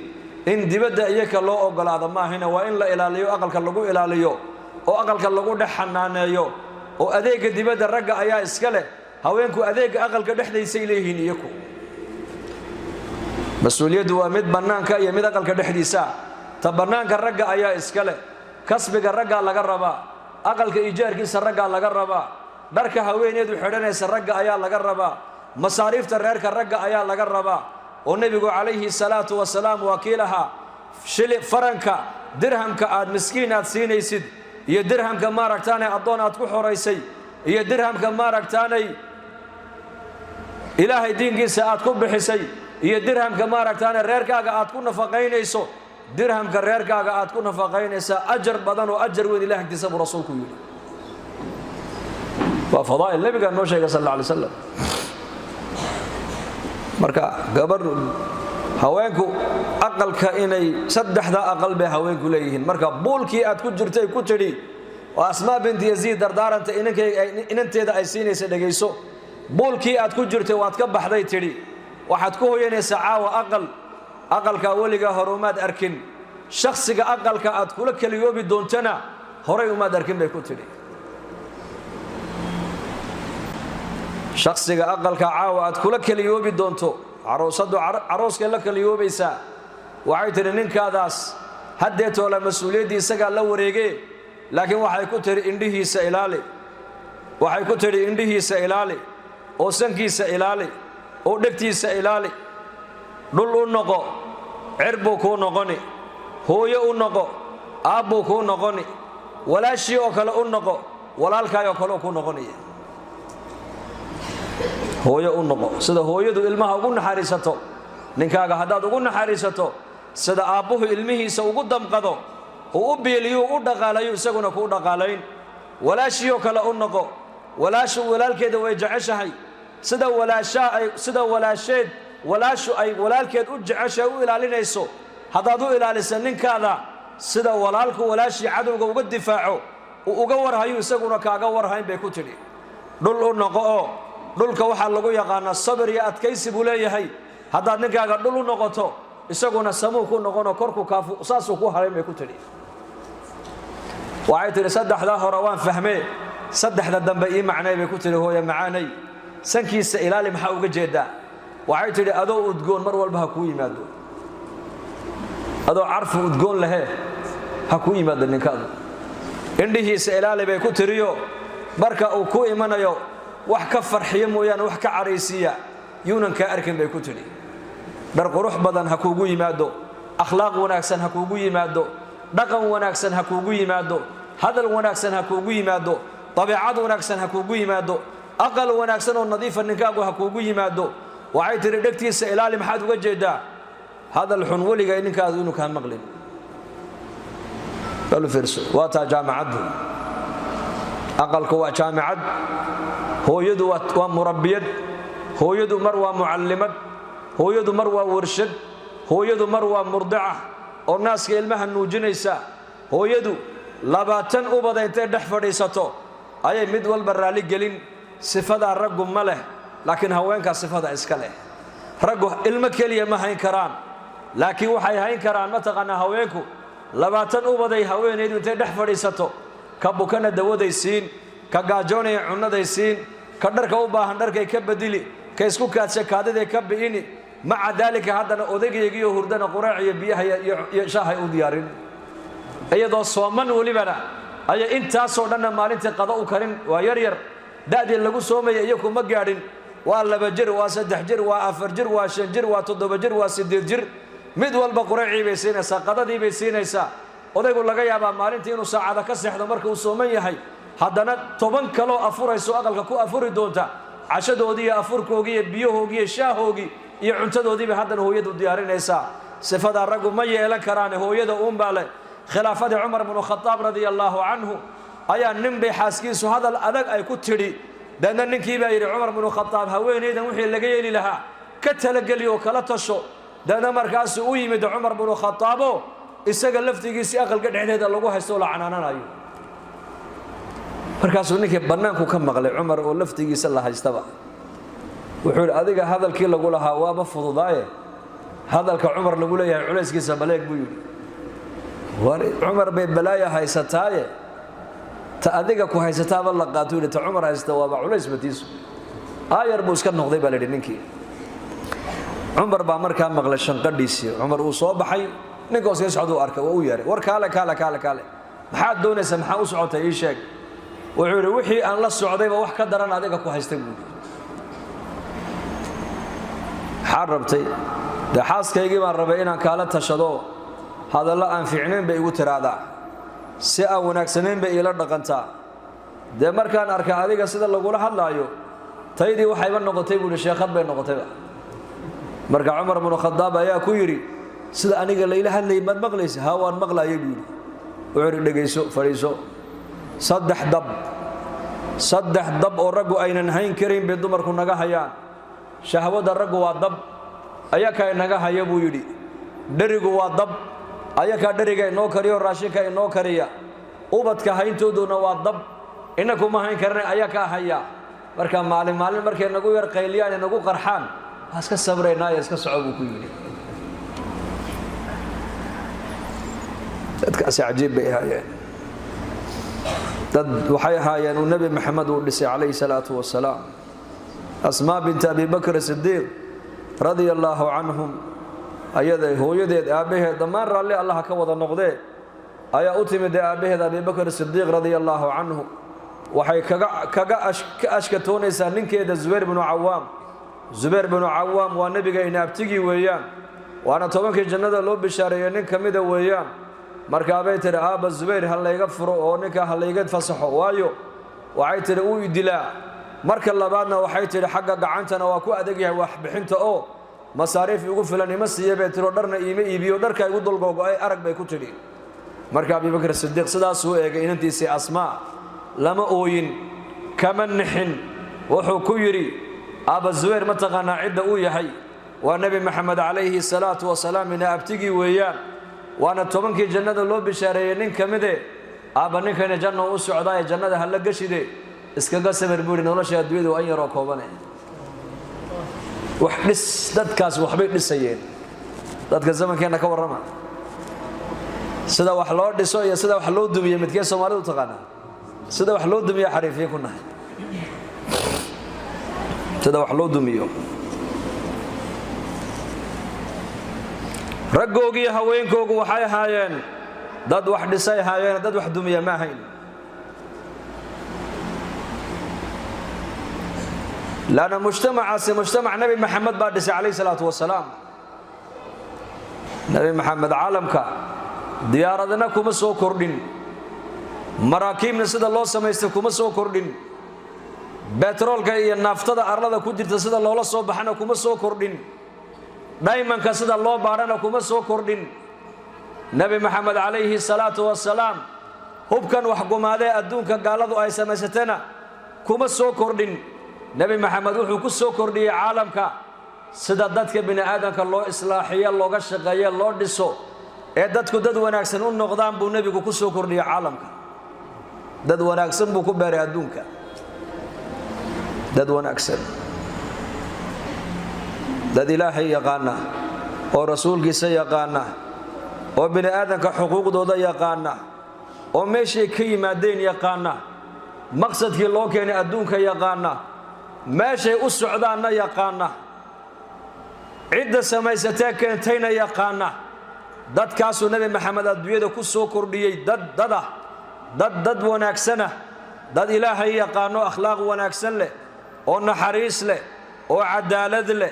in dibadda iyaka loo ogolaado maahina waa in la ilaaliyo aqalka lagu ilaaliyo oo aqalka lagu dhex xanaaneeyo oo adeega dibadda ragga ayaa iska leh haweenku adeega aqalka dhexdiisay leeyihiin iyaku mas'uuliyadu waa mid banaanka iyo mid aqalka dhexdiisa ta banaanka ragga ayaa iska leh kasbiga ragga laga rabaa aqalka ijaarkiisa ragga laga rabaa dharka haweeneedu xidhanaysa ragga ayaa laga rabaa masaariifta reerka ragga ayaa laga rabaa oo nabigu calayhi salaatu wasalaam wakiilaha shili faranka dirhamka aad miskiin aad siinaysid iyo dirhamka maaragtaanay adoon aad ku xoraysay iyo dirhamka maaragtaanay ilaahay diinkiisa aad ku bixisay iyo dirhamka maaragtaanay reerkaaga aad ku nafaqaynayso dirhamka reerkaaga aad ku nafaqaynaysa ajar badan oo ajar weyn ilaahay agtiisa buu rasuulku yiri waa fadaa'il nabiga noo sheegay sallallahu alayhi wasallam marka gabar haweenku aqalka inay saddexda aqal bay haweenku leeyihiin marka buulkii aad ku jirtay ku tiri waa Asmaa bint Yaziid dardaaranta inanteeda ay siinaysa dhageyso buulkii aad ku jirtay waad ka baxday tiri waxaad ku hooyanaysaa caawa aqalka waliga horumaad arkin shakhsiga aqalka aad kula kaliyoobi doontana horay umaad arkin bay ku tiri shakhsiga aqalka caawa aad kula kaliyoobi doonto arooska la kaliyoobaysa waxay tiri ninkaadaas haddeetoo la mas'uuliyadii isaga la wareegay laakiin waxay ku tiri indhihiisa ilaali waxay ku tiri indhihiisa ilaali oo sankiisa ilaali oo dhegtiisa ilaali dhul u noqo cirbu ku noqoni hooyo u noqo aabbu ku noqoni walaashii oo kale u noqo walaalkaaga kale ku noqonaya hooyo u noqo sida hooyadu ilmaha ugu naxariisato ninkaaga hadaad ugu naxariisato sida aabbuhu ilmihiisa ugu damqado oo u beeliyo u dhaqaalayo isaguna ku dhaqaalayn walaashiyo kale u noqo walaalkeeda way jeceshahay sida walaashu ay walaalkeed u jeceshahay u ilaalinayso hadaad u ilaaliso ninkaada sida walaalku walaashii cadowga uga difaaco uu uga warhayo isaguna kaaga warhayn bay ku tiri dhul u noqo oo dhulka waxa lagu yaqaan sabir iyo adkaysi buu leeyahay hadaad ninkaaga dhul u noqoto isaguna samuu ku noqono korku kaafu saasuu ku haray bay ku tiri waxay tiri saddexda hore waan fahmay saddexda dambe ii macnay bay ku tiri hooyo macaanay sankiisa ilaali maxaa uga jeedaa waxay tiri adoo udgoon mar walba ha ku yimaado adoo carfu udgoon leh ha ku yimaado ninkaadu indhihiisa ilaali bay ku tiriyo marka uu ku imanayo wax ka farxiyo mooyaan wax ka careysiya yuunan ka arkin bay ku tiri dhar qurux badan ha kuugu yimaado akhlaaq wanaagsan ha kuugu yimaado dhaqan wanaagsan ha kuugu yimaado hadal wanaagsan ha kuugu yimaado dabeecad wanaagsan ha kuugu yimaado aqal wanaagsan oo nadiif ninkaagu ha kuugu yimaado waxay tiri dhagtiisa ilaali maxaad uga jeedaa hadal xun waliga ninkaadu inuu ka maqlin qalu firsu waa ta jaamacadu aqalku waa jaamacad hooyadu waa murabbiyad hooyadu mar waa muallimad hooyadu mar waa warshad hooyadu mar waa murdica oo naaska ilmaha nuujinaysa hooyadu 20 ubad intay dhex fadhiisato ayay mid walba raali gelin sifada raggu ma leh laakiin haweenka sifada iska leh raggu ilmo kaliya ma hayn karaan laakiin waxay hayn karaan mataqana haweenku 20 ubad ay haweeneedu intay dhex fadhiisato ka bukana dawadaysiin ka gaajoonay cunadaysiin ka dharka u baahan dharkay ka badili ka isku kaadse kaadida ka biini maca daalika haddana odagaygiiyo hurdana quraac iyo biyaha iyo shaahay u diyaarin iyadoo sooman welibana ayay intaasoo dhanna maalintii qada u karin waa yaryar da'dii lagu soomaya iyaku ma gaadhin waa 2 jir waa 3 jir waa 4 jir waa 5 jir waa 7 jir waa 8 jir mid walba quraacii bay siinaysaa qadadii bay siinaysaa odaygu laga yaabaa maalintii inuu saacada ka seexdo marka uu sooman yahay haddana 10 kaloo afurayso aqalka ku afuri doonta cashadoodii iyo afurkoogii iyo biyahoogii iyo shaahoogii iyo cuntadoodii bay haddana hooyadu diyaarinaysaa sifada raggu ma yeelan karaan hooyada uunbaa leh khilaafadii cumar bnu khadaab radia allaahu canhu ayaa nin bay xaaskiisu hadal adag ay ku tidhi deedna ninkii baa yidhi cumar bnu khadaab haweenaydan wixii laga yeeli lahaa ka talageli oo kala tasho deedna markaasuu u yimid cumar bnu khadaabo isaga laftigiisii aqalka dhexdeeda lagu haysto oo la canaananayo markaasuu ninkii bannaanku ka maqlay cumar oo laftigiisa la haystaba wuxuu yidhi adiga hadalkii lagu lahaa waaba fududaaye hadalka cumar lagu leeyahay culayskiisa baleeg buu yidhi cumar bay balaaya haysataaye ta adiga ku haysataaba la qaato yidhi ta cumar haysta waaba culays batiisu aayar buu iska noqday baa la yidhi ninkii cumar baa markaa maqlay shanqadhiisii cumar uu soo baxay ninka sii socduu arkay waa u yeeray war kaale maxaad doonaysaa maxaa u socotay ii sheeg wuxuu yidhi wixii aan la socdayba wax ka daran adiga ku haystay buu yidhi maxaad rabtay dee xaaskaygii baan rabay inaan kaala tashado hadallo aan fiicnayn bay igu tiraahdaa si aan wanaagsanayn bay iila dhaqantaa dee markaan arka adiga sida lagula hadlaayo taydii waxayba noqotay buu yidhi sheekhad bay noqotayba marka cumar bnu khadaab ayaa ku yidhi sida aniga layla hadlayay maad maqlaysa haa waan maqlaayay buu yidhi wuxuu yidhi dhegayso fadhiiso 3 dab oo raggu aynan hayn karin bay dumarku naga hayaan shahwada raggu waa dab ayakaa inaga haya buu yidhi dherigu waa dab ayakaa dheriga inoo kariyo raashinka inoo kariya ubadka hayntooduna waa dab inakuma hayn karna ayakaa haya marka maalin markay nagu yar qayliyaan nagu qarxaan waa iska sabraynaayo iska soco buu ku yidhi dadkaasi cajiib bay ahaayeen dad waxay ahaayeen uu nebi maxamed uu dhisay calayhi salaatu wasalaam asmaa binta abi bakr sidiiq radia allaahu canhum ayaday hooyadeed aabbaheed dhammaan raalli allaha ka wada noqdee ayaa u timid aabbaheed abi bakr sidiiq radia allaahu canhu waxay ka ashkatoonaysaa ninkeeda zubayr bnu cawaam waa nebiga inaabtigii weeyaan waana 10kii jannada loo bishaareeyey nin ka mida weeyaan markaabay tidhi aabba zubayr ha layga furo oo ninka ha layga fasaxo waayo waxay tidhi uu idilaa marka labaadna waxay tidhi xagga gacantana waa ku adag yahay wax bixinta oo masaariif igu filan ima siiya bay tiro dharna iima iibiyo dharka igu dulgogo-ay arag bay ku tidhi marka abibakr sidiiq sidaasuu eegay inantiisii asmaa lama ooyin kama nixin wuxuu ku yidhi aabba zubayr ma taqaanaa cidda uu yahay waa nebi maxamed calayhi salaatu wasalaam ina abtigii weeyaan waana 10kii jannada loo bishaareeyey nin ka mide aabba ninkani janno u socdaaye jannada ha la gashide iskaga samir buu yidhi nolosha adduunyadu an yaroo koobane wax dhis dadkaas waxbay dhisayeen dadka zamankeenna ka warrama sida wax loo dhiso iyo sida wax loo dumiyo midkee soomaalidu taqaanaa sida wax loo dumiyo xariifiye ku nahay sida wax loo dumiyo raggoogiiyo haweenkoogu waxay ahaayeen dad wax dhisay ahaayeen dad wax dumiya ma ahayn laana mujtamacaasi mujtamac nebi maxamed baa dhisay calayhi salaatu wasalaam nebi maxamed caalamka diyaaradana kuma soo kordhin maraakiibna sida loo samaystay kuma soo kordhin betroolka iyo naaftada arlada ku jirta sida loola soo baxana kuma soo kordhin dhaymanka sida loo baadhana kuma soo kordhin nebi maxamed calayhi salaatu wasalaam hubkan wax gumaadee adduunka gaaladu ay samaysatana kuma soo kordhin nebi maxamed wuxuu ku soo kordhiyey caalamka sida dadka bini aadamka loo islaaxiyo looga shaqeeyo loo dhiso ee dadku dad wanaagsan u noqdaan buu nebigu ku soo kordhiyey caalamka dad wanaagsan buu ku beeray adduunka dad wanaagsan dad ilaahay yaqaana oo rasuulkiisa yaqaana oo bini aadamka xuquuqdooda yaqaana oo meeshay ka yimaadeen yaqaana maqsadkii loo keenay adduunka yaqaana meeshay u socdaanna yaqaana عدة سميستها كنتين يقانا داد كاسو نبي محمد الدوية كو سو كرديي داد وناكسنة داد إلهي يقانو أخلاق وناكسن له أو نحريس له أو عدالة له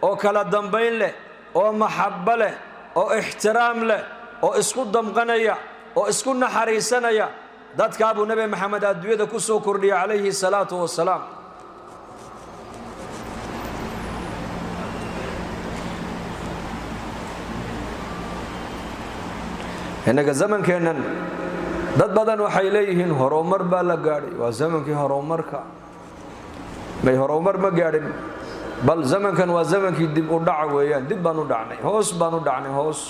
أو كلا دنبين له أو محبة له أو احترام له أو اسكو دمغنيا أو اسكو نحريسنيا داد كابو نبي محمد الدوية كو سو كرديي عليه الصلاة والسلام إنك زمن كأنن dad badan waxay leeyihiin horumar baa la gaadhay waa zamankii horumarka may horumar ma gaadhin bal zamankan waa zamankii dib u dhac weeyaan dib baan u dhacnay hoos baan u dhacnay hoos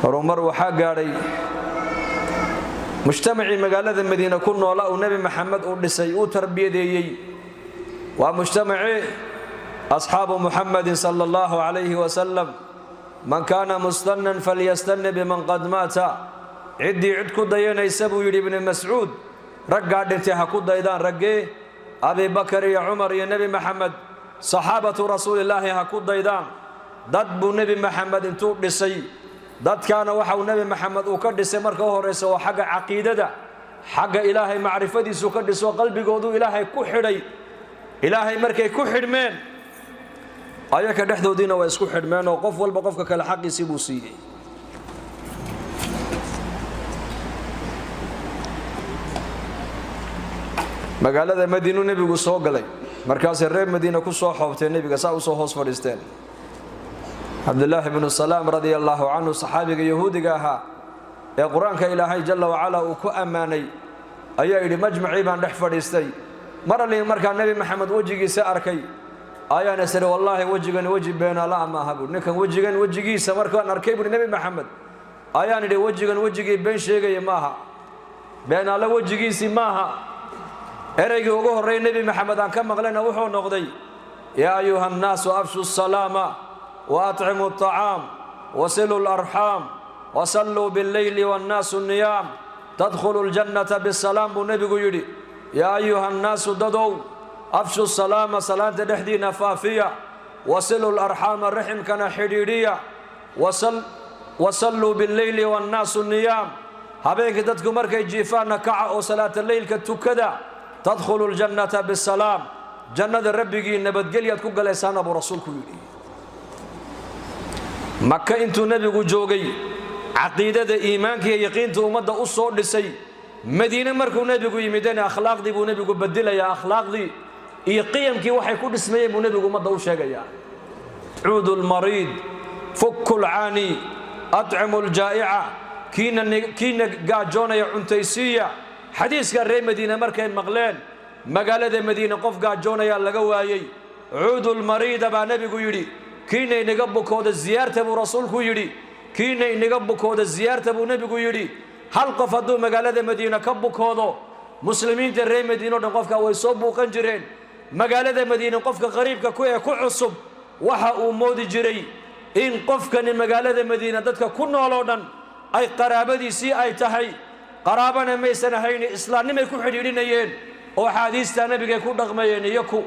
horumar waxa gaadhay mujtamaci magaalada Madiina ku noolaa oo Nabi Maxamed uu dhisay uu tarbiyadeeyay waa mujtamaci asxaabu Muhammad sallallahu alayhi wa sallam من كان مستنا فليستن بمن قد مات عدي عدكو دينا يسبو يري ابن مسعود رقا دنتها كو ديدان رقي أبي بكر يا عمر يا نبي محمد صحابة رسول الله هكو ديدان داد بو نبي محمد انتو دسي داد كان وحو نبي محمد وكدس مركو هوريس وحق عقيدة حق إلهي معرفة سكدس وقلبي قودو إلهي كحري إلهي مركي كحرمين أيك دحدو دينا ويسكو حرمان وقف والبقف كلا حق يسيبو سيئي مقالة مدينة نبي قصو قلي مركز الرئيب مدينة كسو حوفتين نبي قصاو سو حوص فريستين عبد الله بن السلام رضي الله عنه صحابي يهودي قاها يا قرآن كإلهي جل وعلا وكو أماني أيها إلي مجمعي بان دح فريستي مرة لي مركز نبي محمد وجيقي سأركي آيان أسر والله وجهن وجه بين الله ما هبوا نكن وجهن وجهي سمر كان أركيب النبي محمد آيان اللي وجهن وجهي بين شيء ماها بين الله وجهي سماها أرجع وجه النبي محمد عن كم غلنا وحو نقضي يا أيها الناس أفشوا السلام وأطعموا الطعام وصلوا الأرحام وصلوا بالليل والناس النيام تدخلوا الجنة بالسلام والنبي يقول يا أيها الناس ددوا أفشوا السلام صلاة دحدينا فافية وصلوا الأرحام الرحم كان حريرية وصلوا بالليل والناس النيام هبيك تدكم مركي جيفان كعا وصلاة الليل كتوكدا تدخلوا الجنة بالسلام جنة ربك نبت قليات كوكا لسان أبو رسولك يلي مكة انتو نبي جوغي عقيدة إيمانك يقين تو مدى أصول لسي مدينة مركو نبي يمدين أخلاق دي بو نبي بدل يا أخلاق دي قيمك وحي كل اسمه ونبي ما ضوش يا عود المريض فك العاني أطعم الجائعة كينا قاجونا يا عنتيسية حديث قال ري مدينة مركين مغلين مقالة مدينة قف قاجونا يا لقوايي عود المريض أبا نبي يري كينا نقبك هذا الزيارة أبو رسولك يري كينا نقبك هذا الزيارة أبو نبي يري هل قفدوا مقالة مدينة كبك هذا مسلمين الري مدينة قفك ويصبوا قنجرين مقالة مدينة قفك غريبك كوية كعصب وحا مودي جري إن قفك مقالة مدينة دتك كنا لودن أي قرابة سي أي تهي قرابنا ميسنا هين إسلام نما يكون حديرين ين أو حديث النبي يكون رغمين يكو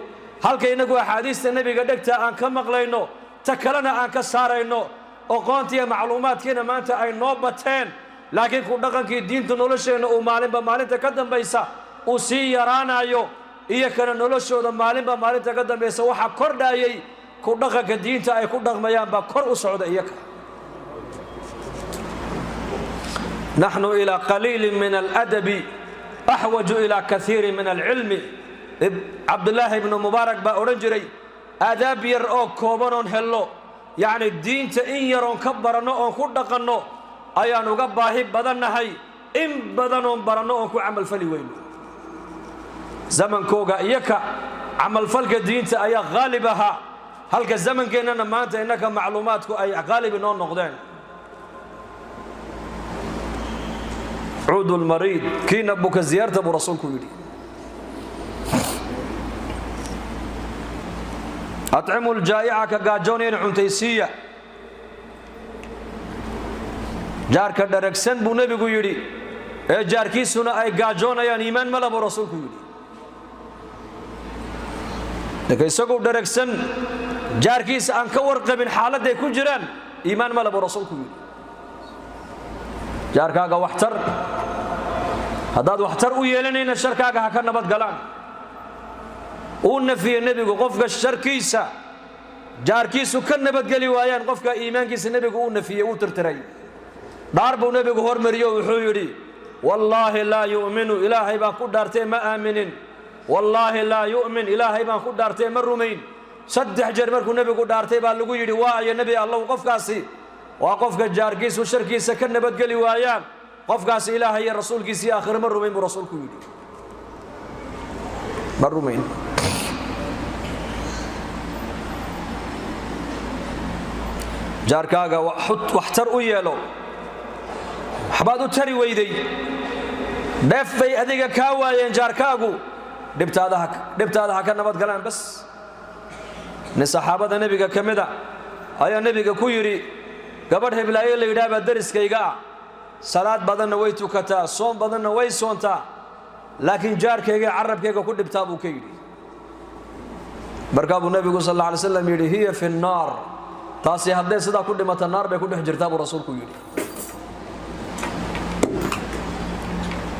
هل كينقوا حديث النبي قدكت أن كم مغلينو تكلنا أن كسارينو أو قانتي معلومات كنا ما أنت أي نوبتين لكن كون دقنك الدين تنولشين أو مالين بمالين تقدم بيسا وسي يرانا يو إيه كان نولشوا ده مالين بمالين تقدم بيسا وحا كردا يي كون دقنك الدين تأي كون دقميان بكر أسعود إياك نحن إلى قليل من الأدب أحوج إلى كثير من العلم عبد الله بن مبارك بأورنجري آداب يرؤو كوبانون هلو يعني الدين تإن يرون كبرنو أو كون دقنو أيانو قباهي بدن هاي إن بدنهم برنو أو كو عمل فلي وينو زمن كوغا إيكا عمل فلك الدين تأيا غالبها هلك الزمن كيننا ما أنت إنك معلوماتكو أي غالب نون نقدين عود المريض كي نبوك زيارة أبو رسولك يدي أطعموا الجائعة كقاجونين عنتيسية جارك دركسن بو نبي يدي جاركي سنة أي قاجونا يعني إيمان ملا أبو رسولك يدي لكن يسقوا دركسن جاركيس أن كور قبل حالة يكون جيران إيمان ما لبو رسولكم جاركاغا واحتر هذا واحتر ويلنين الشركاغا هكذا نبض قلان ونفي النبي قفك الشركيسة جاركيسو كن نبض قلي ويان قفك إيمان كيس النبي ونفي وترتري ضربوا النبي هور مريو وحيري والله لا يؤمن إلهي بان قدرتي ما آمنين والله لا يؤمن إلهي بان قدرتي ما رمين صدح جرمركو النبي قدرتي بان لقو يري يا نبي الله وقفكاسي وقفك جاركيس وشركيس كن نبض قلي ويان قفكاسي إلهي رسول كيسي آخر ما رمين برسولكو يري ما رمين جاركاغا واحتر ويالو حبادو تري ويدي دف بي أديك كاوايين جاركاغو دبت هذا هكذا نبض قلان بس نصحابة النبي كمدا أي النبي كويري قبره بلاي اللي يداب الدرس كيغا صلاة بدن ويتو كتا صوم بدن وي صونتا لكن جار كيغا عرب كيغا كل دبتابو كيري بركابو النبي صلى الله عليه وسلم يري هي في النار تاسي هدي سدا كل ما النار بيكون حجرتابو رسول كيري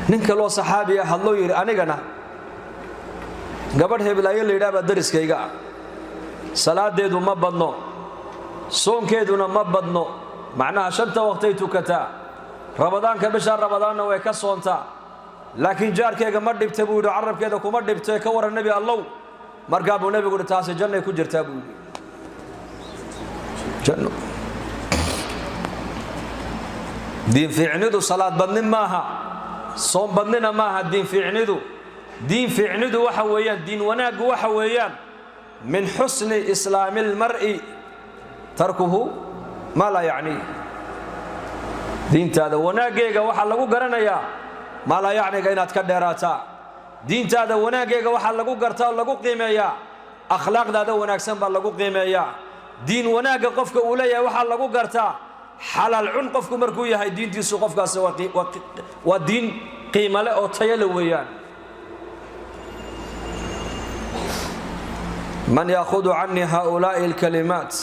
ninka loo saxaabiya hadloo yiri anigana gabadh heblayo leeyahay dariskayga salaadeedu ma badno soonkeeduna ma badno macnaha shanta waqti tukata ramadaanka bisha ramadaanna way ka soontaa laakiin jaarkayga ma dhibta buu yiri carabkeeda kuma dhibtay ka waran nabi allah markaa buu nabigu taasi jannay ku jirtaa buu yiri janno diin fiicnidu salaad badnin maaha صوم بدنا ما الدين في عنده وحويان دين وناق وحويان من حسن إسلام المرء تركه ما لا يعنيه دين هذا وناقيقا وحلقو قرنا يا ما لا يعني قينات كدراتا دين هذا وناقيقا وحلقو قرتا ولقو قيمة يا أخلاق هذا وناق سنبا لقو قيمة يا دين وناقا قفك أوليا وحلقو قرتا حلال عنقفك مركوية هاي دين تيسو قفك سواقي ودين قيمة لا أو تيلويان من يأخذ عني هؤلاء الكلمات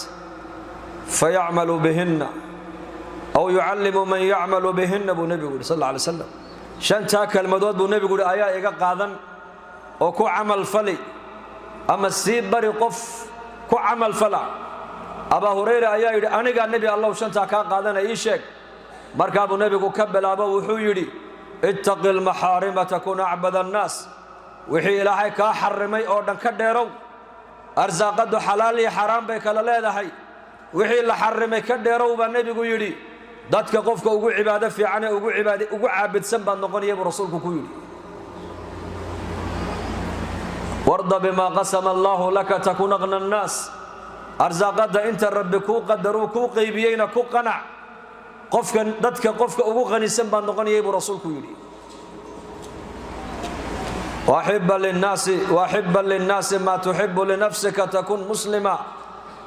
فيعمل بهن أو يعلم من يعمل بهن أبو نبي صلى الله عليه وسلم شان تاكل مدود أبو نبي آيات إيقا قاذن أو كو عمل فلي أما السيب بري قف كو عمل فلا أبا هريرة آيات أنا قال نبي الله شان تاكا قاذن إيشك مركب نبي كبل أبا وحيري اتق المحارم تكون أعبد الناس وحي إلهي كحرمي أردن كديرو أرزاقد حلالي حرام بك لا هي وحي اللي حرمي كديرو بالنبي يقولي ضدك قفك وقو عبادة في عنه وقو عبادة وقو عابد سنبا نقول يا رسولك كيولي وارضى بما قسم الله لك تكون أغنى الناس أرزاقد أنت ربكو قدروكو قيبيين كو قنع قفك ضدك قفك أبو غني سنبا نقول يا رسولك يولي وحبا للناس ما تحب لنفسك تكون مسلما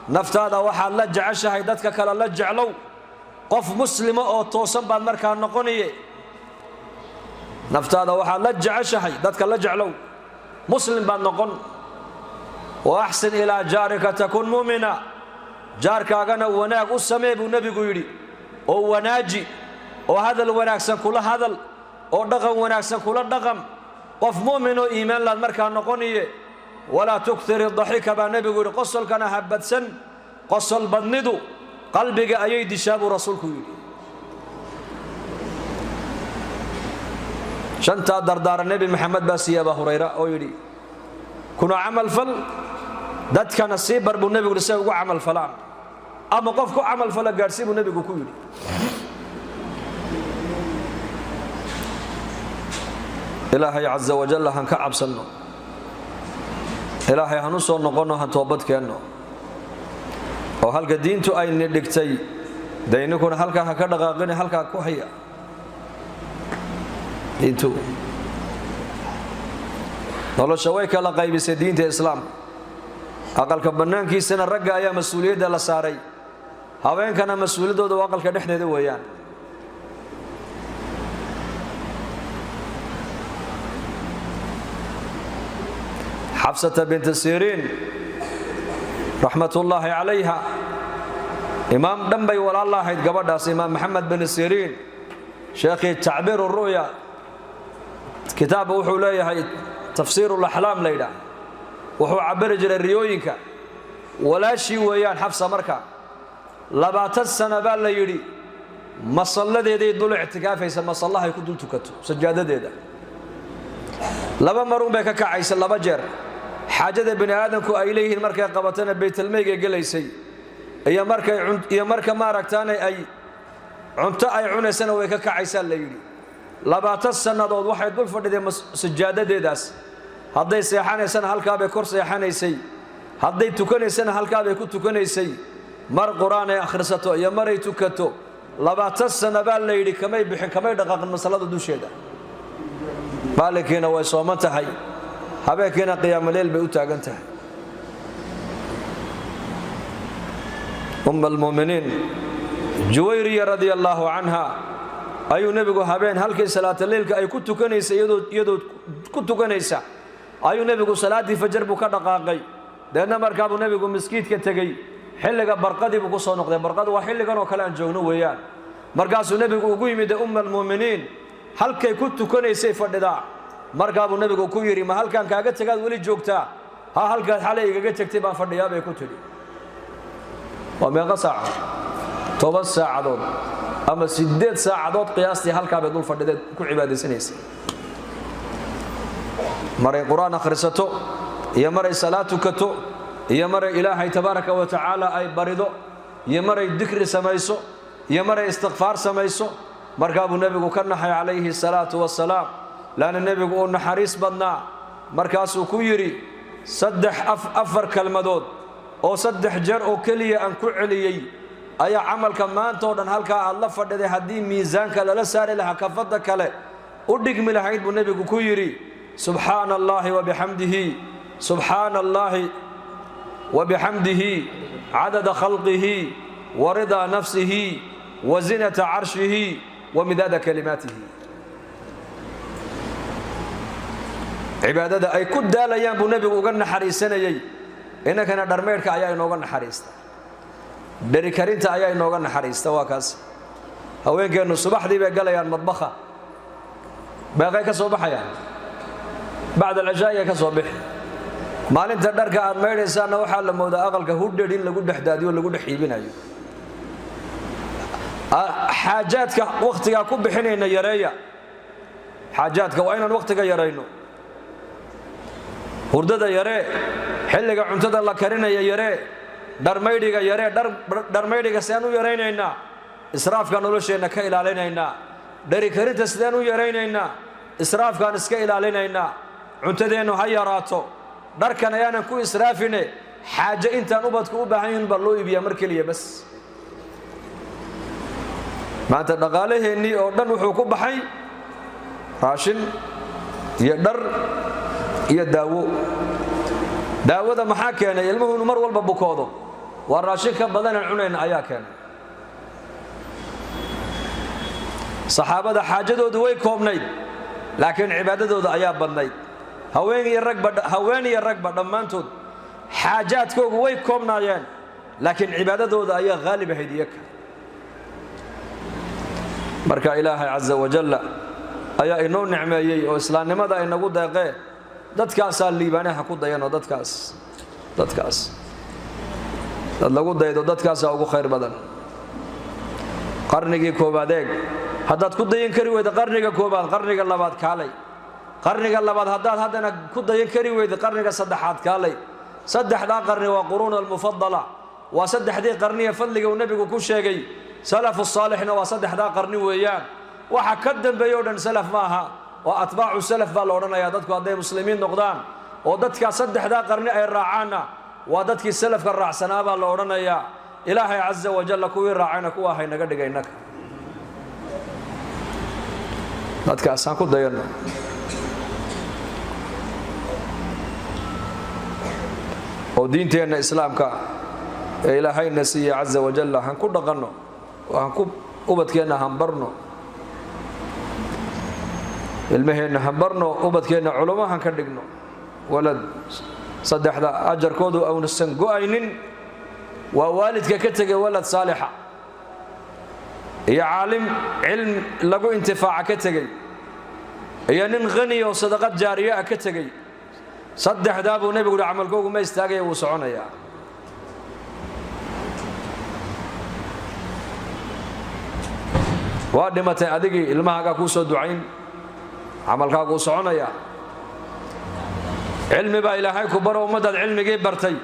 نفتادا وحا لجع شهيدتك كلا لجع لو قف مسلمة أو توسن بعد مركا نقونية نفتادا وحا لجع شهيدتك لجع لو مسلم بعد نقون وأحسن إلى جارك تكون مؤمنا جارك أغنى وناك السميب النبي قيري أو وناجي وهذا الوناك سنكول هذا أو دغم وناك سنكول الدغم قف مؤمن إيمان للمركة النقونية ولا تكثر الضحك بالنبي يقول قصل كان هبت سن قصل بدندو قلبك أيد شاب رسولك يقول شنتا دردار النبي محمد باسي أبا هريرة أو يري كنا عمل فل دات كان السيب بربو النبي يقول سيبقوا عمل فلان أما قفكو عمل فلا قارسيب النبي يقول يري إلهي عز وجل هنكعب سنو إلهي هنصر نقولنا هنتوبت كأنه وهلك دينتو أي ندكتي دينكون هلك هكذا غاغني هلك كوحية دينتو والله شويك الله قيب سدينة الإسلام أقل كبنان كي سنة رجع يا مسؤولية دل ساري هواين كان مسؤولية دو أقل كنحن دويان حفصة بنت سيرين رحمة الله عليها إمام دنبي ولا الله يتقبضها إمام محمد بن سيرين شيخي تعبير الرؤيا كتابه وحو ليه تفسير الأحلام ليلة وحو عبر جل الريوينك ولا شيء ويان حفصة مركا لبات السنة بالليلي مصلى دي دول اعتكاف يسمى صلاح يكون دول تكتو سجادة دي ده لبا مرون بك كعيس لبا جر حاجة بني آدم كو إليه المركا قبطنا بيت الميجا جليسي هي مركا ما ركتاني أي عنتا أي عنا سنة ويك كعيس الليلي لبات السنة دول واحد دول فرد سجادة دي داس هذا سيحاني سنة هالكابي كور سيحاني سي هذا تكوني سنة هالكابي كنت تكوني سي مر قرآن أخرسته يا مري تكتو لبات السنة بالليلي كمي بحن كمي دقاق المسألة دوشيدا بالك هنا ويصومتها هبك هنا قيام الليل بيوتاقنتها أم المؤمنين جويرية رضي الله عنها أي نبي هبين هل كي صلاة الليل أي كنت كنيسة يدو كنت كنيسة أي نبي صلاة فجر بك دقاقي لأن مركب نبي مسكيت كتجي حلقة برقدي بقصة نقطة برقد وحلقة وكلام جونو ويان مركز النبي وقوي مد أم المؤمنين هل كي كنت كنيسة فردا مركب النبي وكويري ما هل كان كاجت تقال ولي جوكتا هل كان حالي كاجت تكتب فردا يا بيكوتلي وما قصع توبس ساعدون أما سديت ساعدون قياسي هل كان بدون فردا كل عبادة سنيس مرة القرآن خرسته يا مرة صلاة كتو يا مرة إلهي تبارك وتعالى أي بريدو يا مرة الذكر سميسو يا مرة استغفار سميسو مركب النبي كنا حي عليه الصلاة والسلام لأن النبي قلنا حريص بدنا مركز كويري صدح أفر كلمدود أو صدح جر أو كلية أن كعليي أي عمل كمان تودن هلك الله فرد هدي ميزان كلا لا سار لها كفض كلا أدق من الحين النبي كويري سبحان الله وبحمده سبحان الله وبحمده عدد خلقه ورضا نفسه وزنة عرشه ومداد كلماته عبادة أي كد داليان بنبي وقلنا حريسنا يي إنك أنا درميرك أيا نوقنا حريستا دريكارينت أيا نوقنا حريستا واكاس هوين كأنه الصباح دي بقاليان مطبخة باقي كصباح يعني بعد العشاء كصباح maalinta dharka aad meeydaysaana waxa la moodaa aqalka hudheedin lagu dhaxdaadiyo lagu dhaxiibinayo xaajaadka waqtiga ku bixinayna yareeya xaajaadka waa inaan waqtiga yareyno hurdada yaree xilliga cuntada la karinayo yaree dharmeydhiga yaree dharmeydhiga sidaan u yareynaynaa israafka nolosheena ka ilaalinaynaa dhari karinta sidaan u yareynaynaa israafkan iska ilaalinaynaa cuntadeenu ha yaraato dharkan ayaanan ku israafine xaaje intaan ubadku u baahan yihiin baa loo iibiyaa mar keliya bas maanta dhaqaalaheennii oo dhan wuxuu ku baxay raashin iyo dhar iyo daawo daawada maxaa keenay ilmuhu inuu mar walba bukoodo waa raashin ka badan aan cunayna ayaa keenay saxaabada xaajadoodu way koobnayd laakiin cibaadadooda ayaa badnayd haween iyo ragba dhammaantood xaajaadkoogu way koobnaayeen laakiin cibaadadooda ayaa qaalib ahayd iyaga marka ilaahay caza wajalla ayaa inoo nicmeeyey oo islaamnimada inagu deeqee dadkaasaa liibaanaha ku dayanoo dadkaas dad lagu daydo dadkaasaa ugu khayr badan qarnigii koobaad eeg haddaad ku dayan kari weyda qarniga koobaad qarniga labaad kaalay qarniga labaad haddaad haddana ku dayan kari weyda qarniga saddexaad kaalay saddexdaa qarni waa quruun almufadala waa saddexdii qarniya fadliga uu nebigu ku sheegay salafu saalixna waa saddexdaa qarni weeyaan waxa ka dambeeya oo dhan salaf ma aha waa atbaacu salaf baa la odhanayaa dadku hadday muslimiin noqdaan oo dadkaa saddexdaa qarni ay raacaanna waa dadkii salafka raacsanaa baa la odhanayaa ilaahay caza wajalla kuwii raacayna kuwa hay naga dhigay innaka dadkaasaan ku dayanno oo diinteenna islaamka ee ilaahayna siiye caza wajalla han ku dhaqanno oo han ku ubadkeenna hanbarno ilmaheenna hanbarno ubadkeenna culamo han ka dhigno walad saddexda ajarkoodu awnasan go'aynin waa waalidka ka tegay walad saalixa iyo caalim cilm lagu intifaaca ka tegay iyo nin qani oo sadaqad jaariya ah ka tegay saddexdaa buu nebigu yidhi camalkoogu ma istaagaya wuu soconayaa waa dhimatay adigii ilmahaagaa kuu soo ducayn camalkaagu wuu soconayaa cilmi baa ilaahay ku baro ummadaad cilmigii bartay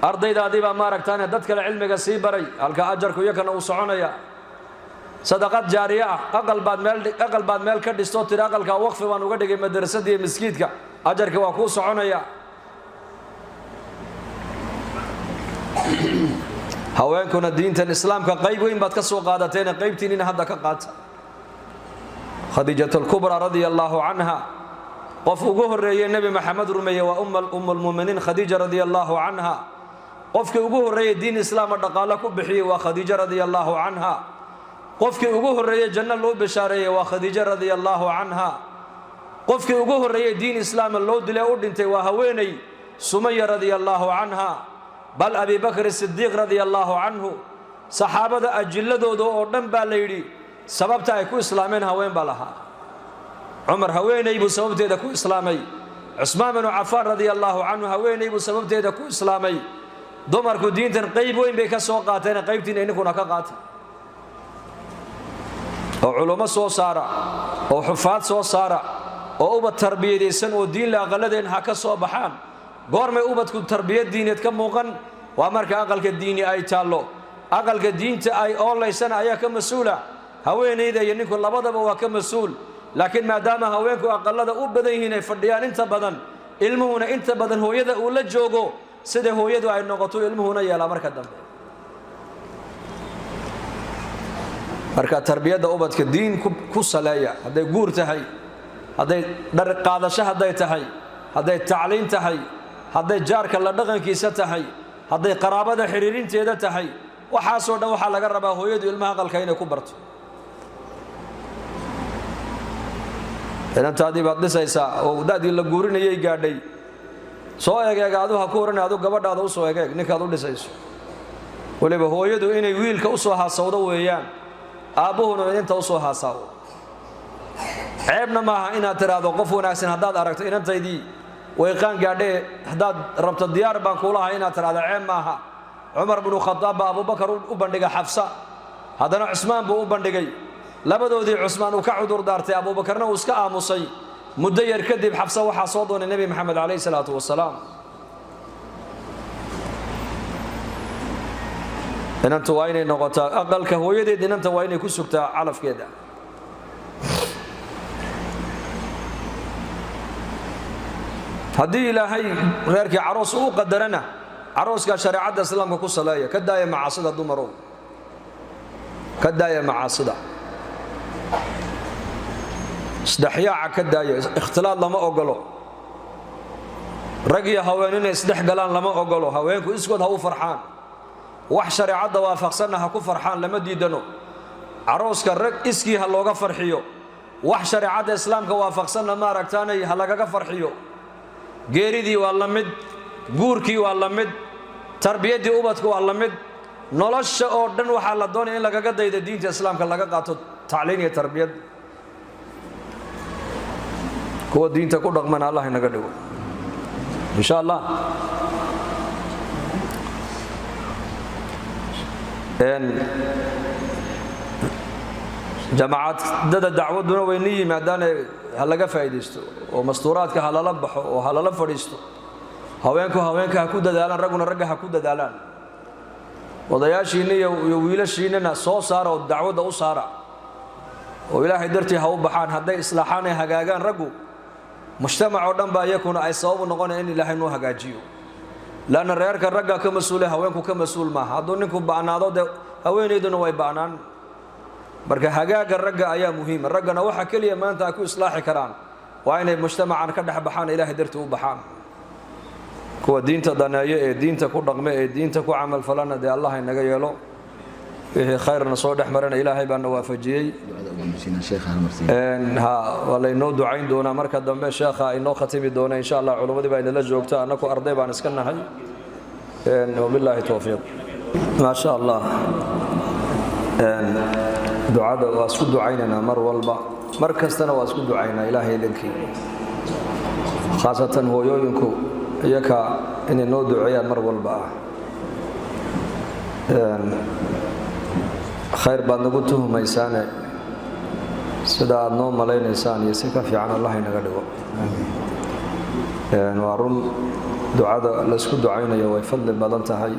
ardaydaadii baa maaragtaane dad kale cilmiga sii baray halka ajarku iyakana uu soconaya sadaqad jaariya ah aqal baad meel ka dhistoo tiri aqalkaa waqfi baan uga dhigay madrasadda iyo masjidka ajarka waa kuu soconaya haweenkuna diintan islaamka qayb weyn baad ka soo qaadateen qaybtiinina hadda ka qaata khadiijatu lkubra radia allaahu canha qof ugu horeeyay nebi maxamed rumeeye waa ummulmu'miniin khadiija radia allaahu canha qofkii ugu horeeyay diin islaama dhaqaalo ku bixiyey waa khadiija radia allaahu canha qofkii ugu horeeyay janno loo bishaareeyey waa khadiija radia allaahu canha qofkii ugu horeeyay diin islaama loo dilay u dhintay waa haweeney sumaya radia allaahu canha bal abi bakr sidiiq radia allaahu canhu saxaabada ajiladooda oo dhan baa la yidhi sababta ay ku islaameen haween baa lahaa cumar haweeney buu sababteeda ku islaamay cusmaan binu cafaan radia allaahu canhu haweeney buu sababteeda ku islaamay dumarku diintan qayb weyn bay ka soo qaateen qaybtiina ininkuna ka qaata oo culummo soo saara oo xufaad soo saara oo ubad tarbiyadaysan oo diin la aqaladeen ha ka soo baxaan goormay ubadku tarbiyad diineed ka muuqan waa marka aqalka diini ay taallo aqalka diinta ay oolaysana ayaa ka mas-uula haweenayda iyo ninku labadaba waa ka mas-uul laakiin maadaama haweenku aqalada u badan yihiin ay fadhiyaan inta badan ilmuhuna inta badan hooyada uu la joogo sida hooyadu ay noqoto ilmuhuna yeelaa marka dambe marka tarbiyadda ubadka diin ku saleeya hadday guur tahay hadday dhar qaadasho hadday tahay hadday tacliin tahay hadday jaarka la dhaqankiisa tahay hadday qaraabada xiriirinteeda tahay waxaasoo dhan waxaa laga rabaa hooyadu ilmaha aqalka inay ku barto inantaadii baad dhisaysaa oo da'dii la guurinayay gaadhay soo egeeg adu ha ku oran adu gabadhaada u soo egeeg ninkaad u dhisayso waliba hooyadu inay wiilka u soo haasawdo weeyaan aabbuhuna inanta u soo haasaawo ceebna maaha inaad tiraahdo qof wanaagsan haddaad aragto inantaydii wayqaan gaadhee haddaad rabto diyaar baan kuulahay inaad tiraahdo ceeb maaha cumar binu khadaab baa abubakar u bandhigay xafsa haddana cusmaan buu u bandhigay labadoodii cusmaan uu ka cudur daartay abuubakarna uu iska aamusay muddo yar kadib xafsa waxaa soo doonay nebi maxamed calayhi salaatu wasalaam inanta waa inay noqotaa aqalka hooyadeed inanta waa inay ku sugtaa calafkeeda haddii ilaahay reerkii caroos uu qadarana carooskaa shareecadda islaamka ku saleeya ka daaya macaasida dumarow ka daaya macaasida isdhexyaaca ka daaya ikhtilaad lama ogolo rag iyo haween inay isdhex galaan lama ogolo haweenku iskood ha u farxaan wax shareecadda waafaqsanna ha ku farxaan lama diidano carooska rag iskii ha looga farxiyo wax shareecadda islaamka waafaqsanna maaragtaanay ha lagaga farxiyo geeridii waa la mid guurkii waa la mid tarbiyaddii ubadka waa la mid nolosha oo dhan waxaa la doonaya in lagaga dayda diinta islaamka laga qaato tacliin iyo tarbiyad kuwa diinta ku dhaqmana allah inaga dhigo insha allah jamaacadada dacwaduna way ni yimaadaan ha laga faa'iidaysto oo mastuuraadka ha lala baxo oo ha lala fadhiisto haweenku haweenka ha ku dadaalaan ragguna ragga ha ku dadaalaan odayaashiinna iyo wiilashiinnana soo saara oo dacwadda u saara oo ilaahay dartii ha u baxaan hadday islaaxaan ay hagaagaan raggu mujtamac oo dhan baa iyakuna ay sababu noqonaya in ilaahay noo hagaajiyo laanna reerka ragga ka mas-uule haweenku ka mas-uul maaha hadduu ninku ba'naado dee haweenayduna way ba'naan marka hagaaga ragga ayaa muhiima raggana waxa keliya maanta ay ku islaaxi karaan waa inay mujtamacan ka dhex baxaan ilaahay dartii u baxaan kuwa diinta daneeyo ee diinta ku dhaqme ee diinta ku camal falana dee allah inaga yeelo wixii khayrna soo dhex marana ilaahay baana waafajiyey wala inoo ducayn doonaa marka dambe sheekha inoo khatimi doona insha Allah culimadii baa inala joogta anaku arday baan iska nahay wabillahi tawfiiq ma sha Allah ducada waa isku ducaynana mar walba mar kastana waa isku ducaynaa ilaahay idinkii khaasatan hooyooyinku iyaka inay noo duceeyaan mar walba khayr baad nagu tuhumaysaane sida aad noo malaynaysaan iyo si ka fiican Allah inaga dhigo waa run ducada la isku ducaynayo way fadli badan tahay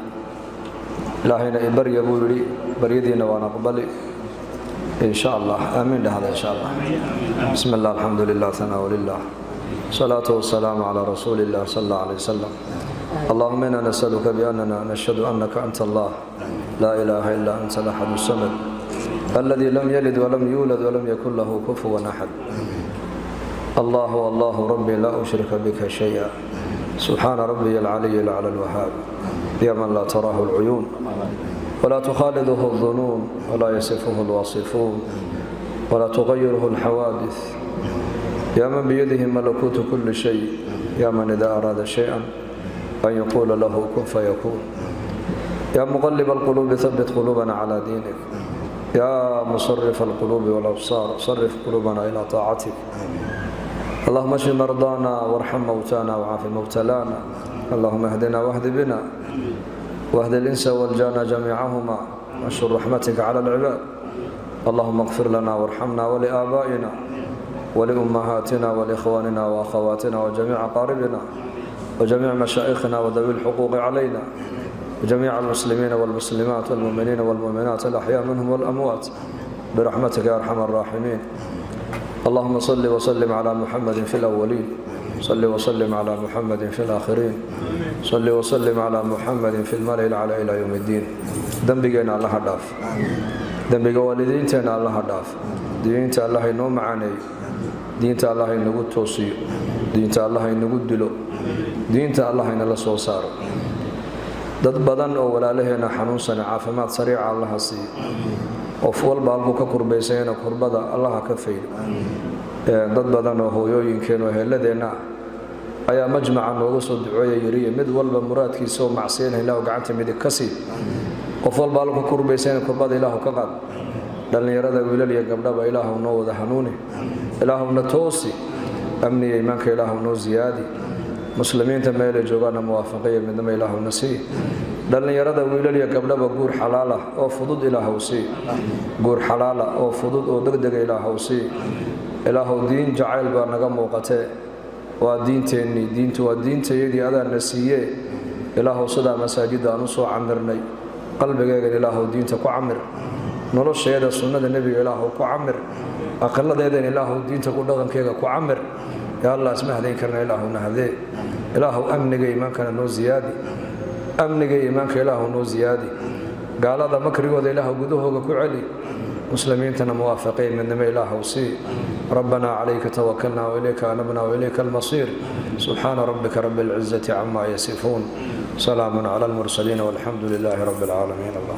ilaahayna ibarya buu yidhi baryadiina waan aqbali إن شاء الله آمين هذا إن شاء الله بسم الله الحمد لله ثناء لله صلاة والسلام على رسول الله صلى الله عليه وسلم اللهم إنا نسألك بأننا نشهد أنك أنت الله لا إله إلا أنت الأحد الصمد الذي لم يلد ولم يولد ولم يكن له كفوا أحد الله والله ربي لا أشرك بك شيئا سبحان ربي العلي الأعلى الوهاب يا من لا تراه العيون ولا تخالده الظنون ولا يصفه الواصفون ولا تغيره الحوادث يا من بيده ملكوت كل شيء يا من إذا أراد شيئا أن يقول له كن فيكون يا مقلب القلوب ثبت قلوبنا على دينك يا مصرف القلوب والأبصار صرف قلوبنا إلى طاعتك اللهم اشف مرضانا وارحم موتانا وعاف مبتلانا اللهم اهدنا واهد بنا واهد الإنس والجان جميعهما وانشر رحمتك على العباد اللهم اغفر لنا وارحمنا ولآبائنا ولأمهاتنا ولإخواننا وأخواتنا وجميع أقاربنا وجميع مشايخنا وذوي الحقوق علينا وجميع المسلمين والمسلمات والمؤمنين والمؤمنات الأحياء منهم والأموات برحمتك يا أرحم الراحمين اللهم صل وسلم على محمد في الأولين صل وسلم على محمد في الآخرين صل وسلم على محمد في الملأ الأعلى إلى يوم الدين ذنبنا الله داف ذنبك والدينتنا الله داف دينت الله إنه معاني دينت الله إنه توصي دينت الله إنه دلو دينت الله إنه لسو صار dad badan oo walaalaheena xanuunsan caafimaad sariic Allah si qof walba halku ka kurbaysan kurbada Allah ka faydo dad badan oo hooyooyinkeen oo heeladeena ayaa majmaca nooga soo duceeyay yiri mid walba muraadkiisa oo macsiin Ilaahu gacanta midig ka sii qof walba halku ka kurbaysan kurbada Ilaahu ka qaad dhalinyarada wiilal iyo gabdhaba Ilaahu noo wada hanuuni Ilaahu na toosi amni iimaanka Ilaahu noo ziyaadi muslimiinta meel joogaana muwaafaqay midnimo Ilaahu nasi dhalinyarada wiilal iyo gabdhaba guur xalaal ah oo fudud Ilaahu si guur xalaal ah oo fudud oo degdeg Ilaahu si Ilaahu diin jacayl baa naga muuqatay waa diinteeni diintu waa diintayadii adaan nasiye Ilaahu sida masaajida aanu soo camirnay qalbigayga Ilaahu diinta ku camir nolosheeda sunnada nabiga Ilaahu ku camir aqaladeeda Ilaahu diinta ku dhaqankeyga ku camir يا الله اسمح لي كرنا إله نهذي إله أمنك إيمانك نو زيادي أمنك إيمانك إله نو زيادي قال هذا مكري وذا إله قدوه كعلي مسلمين تنا موافقين من نما إله وصي ربنا عليك توكلنا وإليك أنبنا وإليك المصير سبحان ربك رب العزة عما يصفون سلام على المرسلين والحمد لله رب العالمين الله